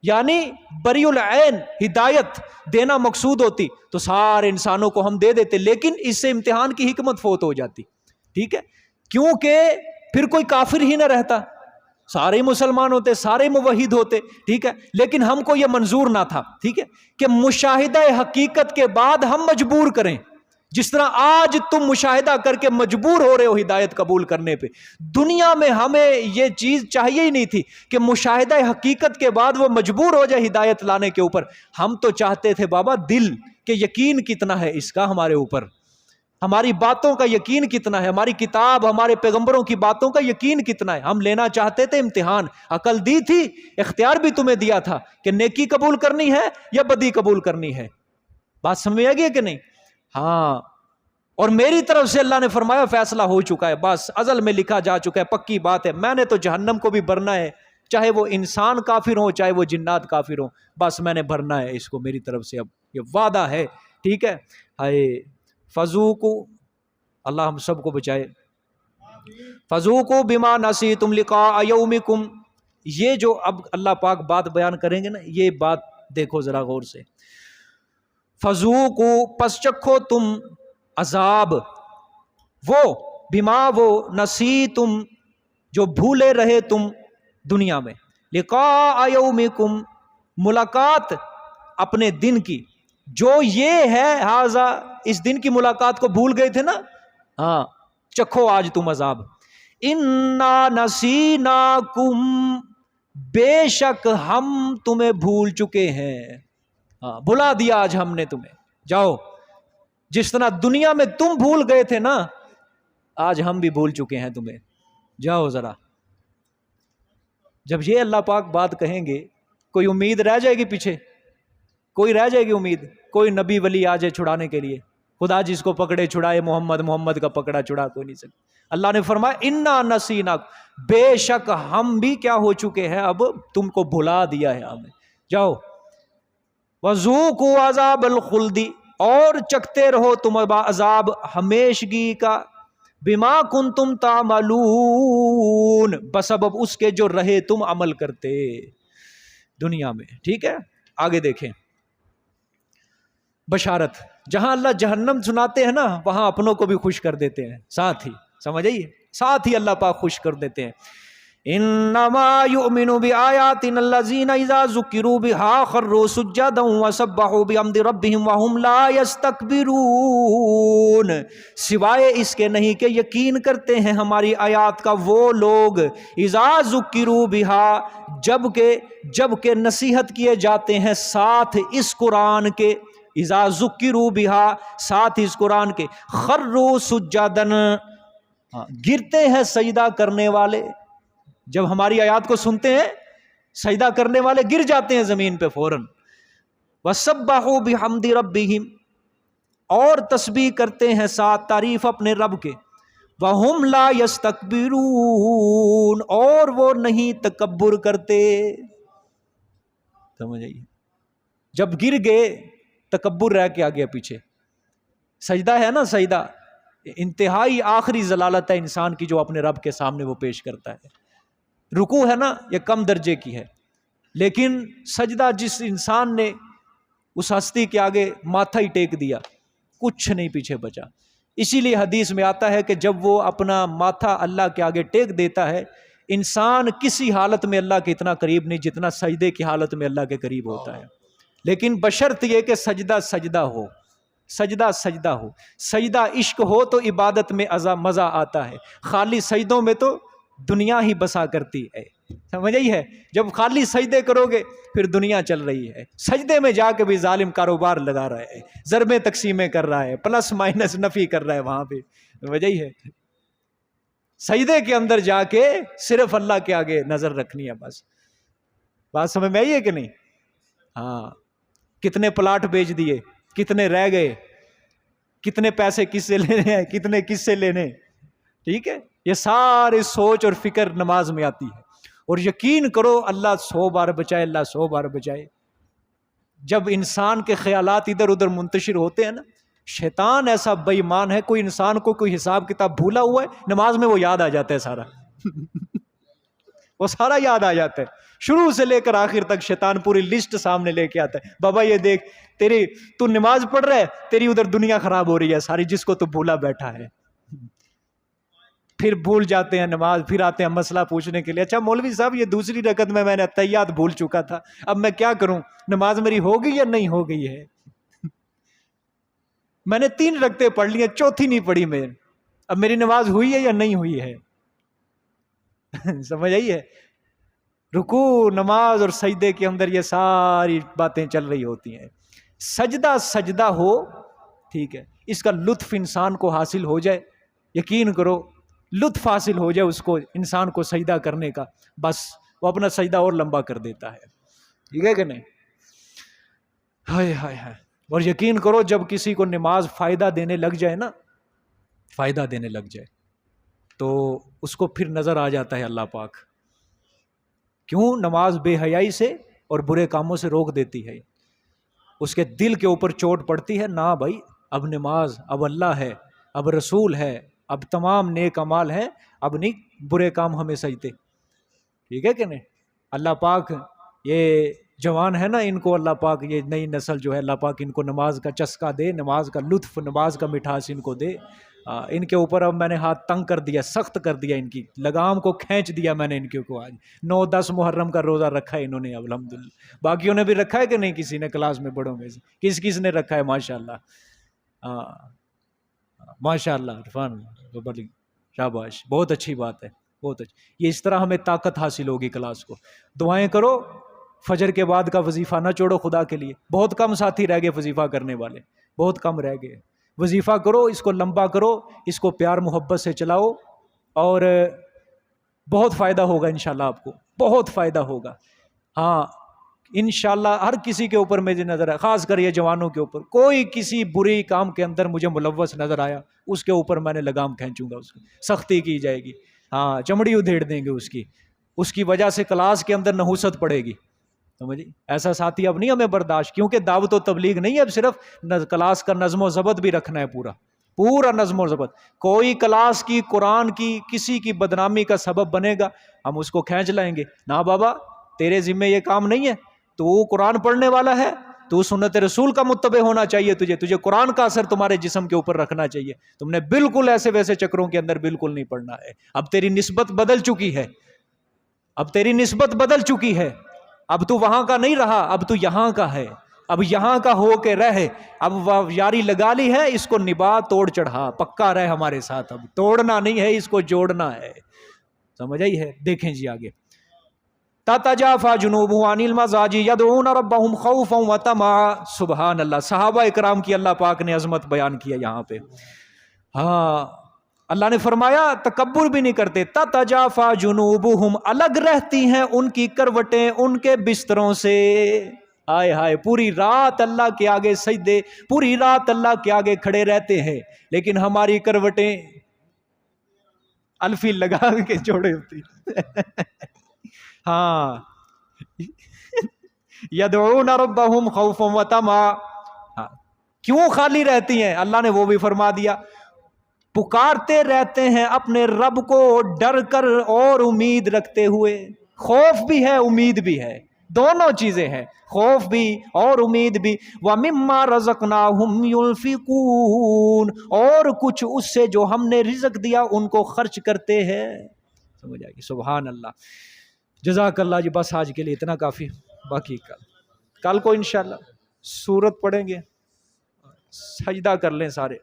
یعنی بری العین ہدایت دینا مقصود ہوتی تو سارے انسانوں کو ہم دے دیتے، لیکن اس سے امتحان کی حکمت فوت ہو جاتی، ٹھیک ہے؟ کیونکہ پھر کوئی کافر ہی نہ رہتا، سارے مسلمان ہوتے، سارے موحد ہوتے، ٹھیک ہے؟ لیکن ہم کو یہ منظور نہ تھا، ٹھیک ہے، کہ مشاہدہ حقیقت کے بعد ہم مجبور کریں، جس طرح آج تم مشاہدہ کر کے مجبور ہو رہے ہو ہدایت قبول کرنے پہ۔ دنیا میں ہمیں یہ چیز چاہیے ہی نہیں تھی کہ مشاہدہ حقیقت کے بعد وہ مجبور ہو جائے ہدایت لانے کے اوپر۔ ہم تو چاہتے تھے بابا دل کہ یقین کتنا ہے اس کا ہمارے اوپر، ہماری باتوں کا یقین کتنا ہے، ہماری کتاب ہمارے پیغمبروں کی باتوں کا یقین کتنا ہے۔ ہم لینا چاہتے تھے امتحان، عقل دی تھی، اختیار بھی تمہیں دیا تھا کہ نیکی قبول کرنی ہے یا بدی قبول کرنی ہے۔ بات سمجھ آ گئی کہ نہیں؟ ہاں، اور میری طرف سے اللہ نے فرمایا فیصلہ ہو چکا ہے، بس ازل میں لکھا جا چکا ہے، پکی بات ہے، میں نے تو جہنم کو بھی بھرنا ہے، چاہے وہ انسان کافر ہو چاہے وہ جنات کافر ہو، بس میں نے بھرنا ہے اس کو میری طرف سے، اب یہ وعدہ ہے، ٹھیک ہے؟ ہائے فذوقوا، اللہ ہم سب کو بچائے، فذوقوا بما نسیتم لقاء یومکم۔ یہ جو اب اللہ پاک بات بیان کریں گے نا، یہ بات دیکھو ذرا غور سے، فذوقوا پس چکھو تم عذاب، وہ بما وہ نسیتم جو بھولے رہے تم دنیا میں، لقاء یومکم ملاقات اپنے دن کی، جو یہ ہے ہاذا اس دن کی ملاقات کو بھول گئے تھے نا، ہاں چکھو آج تم عذاب۔ انا نسیناکم بے شک ہم تمہیں بھول چکے ہیں، ہاں بھلا دیا آج ہم نے تمہیں، جاؤ جس طرح دنیا میں تم بھول گئے تھے نا، آج ہم بھی بھول چکے ہیں تمہیں، جاؤ ذرا۔ جب یہ اللہ پاک بات کہیں گے کوئی امید رہ جائے گی پیچھے؟ کوئی رہ جائے گی امید؟ کوئی نبی ولی آ جائے چھڑانے کے لیے؟ خدا جس کو پکڑے چھڑائے، محمد، محمد کا پکڑا چھڑا کوئی نہیں سکتا۔ اللہ نے فرمایا انا نسیناک، بے شک ہم بھی کیا ہو چکے ہیں، اب تم کو بھلا دیا ہے ہمیں، جاؤ۔ وذوقوا عذاب الخلد، اور چکتے رہو تم عذاب ہمیشگی کا، بما کنتم تعملون، بسبب اس کے جو رہے تم عمل کرتے دنیا میں، ٹھیک ہے؟ آگے دیکھیں بشارت، جہاں اللہ جہنم سناتے ہیں نا وہاں اپنوں کو بھی خوش کر دیتے ہیں ساتھ ہی، سمجھ آئیے؟ ساتھ ہی اللہ پاک خوش کر دیتے ہیں۔ انما یؤمن بآیاتنا الذین اذا ذکروا بها خروا سجدا وسبحوا بحمد ربهم وهم لا یستکبرون، سوائے اس کے نہیں کہ یقین کرتے ہیں ہماری آیات کا وہ لوگ، اذا ذکروا بها جب کہ نصیحت کیے جاتے ہیں ساتھ اس قرآن کے، اذا ذکروا بها ساتھ اس قرآن کے، خروا سجدا گرتے ہیں سجدہ کرنے والے، جب ہماری آیات کو سنتے ہیں سجدہ کرنے والے گر جاتے ہیں زمین پہ فوراً۔ وَسَبَّحُوا بِحَمْدِ رَبِّهِمْ، اور تسبیح کرتے ہیں ساتھ تعریف اپنے رب کے، وَهُمْ لَا يَسْتَكْبِرُونَ، اور وہ نہیں تکبر کرتے۔ سمجھ آئیے؟ جب گر گئے تکبر رہ کے آ گیا پیچھے۔ سجدہ ہے نا، سجدہ انتہائی آخری ضلالت ہے انسان کی جو اپنے رب کے سامنے وہ پیش کرتا ہے۔ رکوع ہے نا یہ کم درجے کی ہے، لیکن سجدہ جس انسان نے اس ہستی کے آگے ماتھا ہی ٹیک دیا کچھ نہیں پیچھے بچا۔ اسی لیے حدیث میں آتا ہے کہ جب وہ اپنا ماتھا اللہ کے آگے ٹیک دیتا ہے، انسان کسی حالت میں اللہ کے اتنا قریب نہیں جتنا سجدے کی حالت میں اللہ کے قریب ہوتا ہے، لیکن بشرط یہ کہ سجدہ سجدہ ہو، سجدہ سجدہ ہو، سجدہ عشق ہو تو عبادت میں مزہ آتا ہے، خالی سجدوں میں تو دنیا ہی بسا کرتی ہے۔ سمجھ آئی ہے؟ جب خالی سجدے کرو گے پھر دنیا چل رہی ہے، سجدے میں جا کے بھی ظالم کاروبار لگا رہا ہے، ضربیں تقسیمیں کر رہا ہے، پلس مائنس نفی کر رہا ہے وہاں پہ، سمجھ آئی ہے؟ سجدے کے اندر جا کے صرف اللہ کے آگے نظر رکھنی ہے بس. بات سمجھ میں آئی ہے کہ نہیں؟ ہاں. کتنے پلاٹ بیچ دیے، کتنے رہ گئے، کتنے پیسے کس سے لینے ہیں، کتنے کس سے لینے. ٹھیک ہے، یہ سارے سوچ اور فکر نماز میں آتی ہے. اور یقین کرو اللہ 100 بار بچائے، اللہ 100 بار بچائے. جب انسان کے خیالات ادھر ادھر منتشر ہوتے ہیں نا، شیطان ایسا بے ایمان ہے، کوئی انسان کو کوئی حساب کتاب بھولا ہوا ہے، نماز میں وہ یاد آ جاتا ہے سارا. وہ سارا یاد آ جاتا ہے، شروع سے لے کر آخر تک شیطان پوری لسٹ سامنے لے کے آتا ہے. بابا یہ دیکھ، تو نماز پڑھ رہا ہے، تیری ادھر دنیا خراب ہو رہی ہے ساری، جس کو تو بھولا بیٹھا ہے. پھر بھول جاتے ہیں نماز، پھر آتے ہیں مسئلہ پوچھنے کے لیے. اچھا مولوی صاحب یہ دوسری رکعت میں نے تحیات بھول چکا تھا، اب میں کیا کروں، نماز میری ہو گئی یا نہیں ہو گئی ہے؟ میں نے 3 رکعتیں پڑھ لی ہیں، چوتھی نہیں پڑھی میں، اب میری نماز ہوئی ہے یا نہیں ہوئی ہے؟ سمجھ آئی ہے؟ رکوع، نماز اور سجدے کے اندر یہ ساری باتیں چل رہی ہوتی ہیں. سجدہ ہو، ٹھیک ہے، اس کا لطف انسان کو حاصل ہو جائے، یقین کرو لطف حاصل ہو جائے اس کو، انسان کو سجدہ کرنے کا، بس وہ اپنا سجدہ اور لمبا کر دیتا ہے. ٹھیک ہے کہ نہیں؟ ہائے ہائے ہائے. اور یقین کرو جب کسی کو نماز فائدہ دینے لگ جائے نا، فائدہ دینے لگ جائے، تو اس کو پھر نظر آ جاتا ہے اللہ پاک. کیوں؟ نماز بے حیائی سے اور برے کاموں سے روک دیتی ہے. اس کے دل کے اوپر چوٹ پڑتی ہے، نہ بھائی اب نماز، اب اللہ ہے، اب رسول ہے، اب تمام نیک اعمال ہیں، اب نہیں برے کام ہمیں سجتے. ٹھیک ہے کہ نہیں؟ اللہ پاک یہ جوان ہے نا، ان کو اللہ پاک، یہ نئی نسل جو ہے اللہ پاک ان کو نماز کا چسکا دے، نماز کا لطف، نماز کا مٹھاس ان کو دے. ان کے اوپر اب میں نے ہاتھ تنگ کر دیا، سخت کر دیا، ان کی لگام کو کھینچ دیا میں نے ان کے کو. آج 9-10 محرم کا روزہ رکھا ہے انہوں نے اب الحمدللہ. باقیوں نے بھی رکھا ہے کہ نہیں؟ کسی نے کلاس میں بڑوں میں سے کس نے رکھا ہے؟ ماشاءاللہ، ماشاءاللہ. عرفان بڑی شاباش، بہت اچھی بات ہے، بہت اچھی. یہ اس طرح ہمیں طاقت حاصل ہوگی کلاس کو. دعائیں کرو، فجر کے بعد کا وظیفہ نہ چھوڑو خدا کے لیے. بہت کم ساتھی رہ گئے وظیفہ کرنے والے، بہت کم رہ گئے. وظیفہ کرو، اس کو لمبا کرو، اس کو پیار محبت سے چلاؤ، اور بہت فائدہ ہوگا انشاءاللہ آپ کو، بہت فائدہ ہوگا. ہاں انشاءاللہ ہر کسی کے اوپر میری نظر ہے، خاص کر یہ جوانوں کے اوپر. کوئی کسی بری کام کے اندر مجھے ملوث نظر آیا، اس کے اوپر میں نے لگام کھینچوں گا، اس کی سختی کی جائے گی. ہاں چمڑی ادھیڑ دیں گے اس کی وجہ سے کلاس کے اندر نحوست پڑے گی. سمجھے؟ ایسا ساتھی اب نہیں ہمیں برداشت، کیونکہ دعوت و تبلیغ نہیں ہے، اب صرف کلاس کا نظم و ضبط بھی رکھنا ہے، پورا نظم و ضبط. کوئی کلاس کی، قرآن کی، کسی کی بدنامی کا سبب بنے گا، ہم اس کو کھینچ لائیں گے. نہ بابا، تیرے ذمہ یہ کام نہیں ہے. تو قرآن پڑھنے والا ہے، تو سنت رسول کا متبع ہونا چاہیے، تجھے قرآن کا اثر تمہارے جسم کے اوپر رکھنا چاہیے. تم نے بالکل ایسے ویسے چکروں کے اندر بالکل نہیں پڑھنا ہے. اب تیری نسبت بدل چکی ہے، اب تیری نسبت بدل چکی ہے. اب تو وہاں کا نہیں رہا، اب تو یہاں کا ہے. اب یہاں کا ہو کے رہے، اب یاری لگا لی ہے، اس کو نبھا، توڑ چڑھا، پکا رہے ہمارے ساتھ. اب توڑنا نہیں ہے، اس کو جوڑنا ہے. سمجھ آئی ہے؟ دیکھیں جی آگے. تتجافى جنوبهم عن المضاجع يدعون ربهم خوفا وطمعا. سبحان اللہ. صحابہ اکرام کی اللہ پاک نے عظمت بیان کیا یہاں پہ. ہاں اللہ نے فرمایا تکبر بھی نہیں کرتے. تتجافى جنوبهم، الگ رہتی ہیں ان کی کروٹیں ان کے بستروں سے. ہائے ہائے، پوری رات اللہ کے آگے سجدے، پوری رات اللہ کے آگے کھڑے رہتے ہیں، لیکن ہماری کروٹیں الفی لگا کے چھوڑے ہوتی. ہاں یدعون ربهم خوفا وطمعا. کیوں خالی رہتی ہیں؟ اللہ نے وہ بھی فرما دیا، پکارتے رہتے ہیں اپنے رب کو ڈر کر اور امید رکھتے ہوئے. خوف بھی ہے، امید بھی ہے، دونوں چیزیں ہیں، خوف بھی اور امید بھی. وَمِمَّا رَزَقْنَاهُمْ يُنْفِقُونَ، اور کچھ اس سے جو ہم نے رزق دیا ان کو خرچ کرتے ہیں. سمجھ آئے گی؟ سبحان اللہ. جزاک اللہ جی. بس آج کے لیے اتنا کافی، باقی کل کو انشاءاللہ سورت پڑھیں گے، سجدہ کر لیں سارے.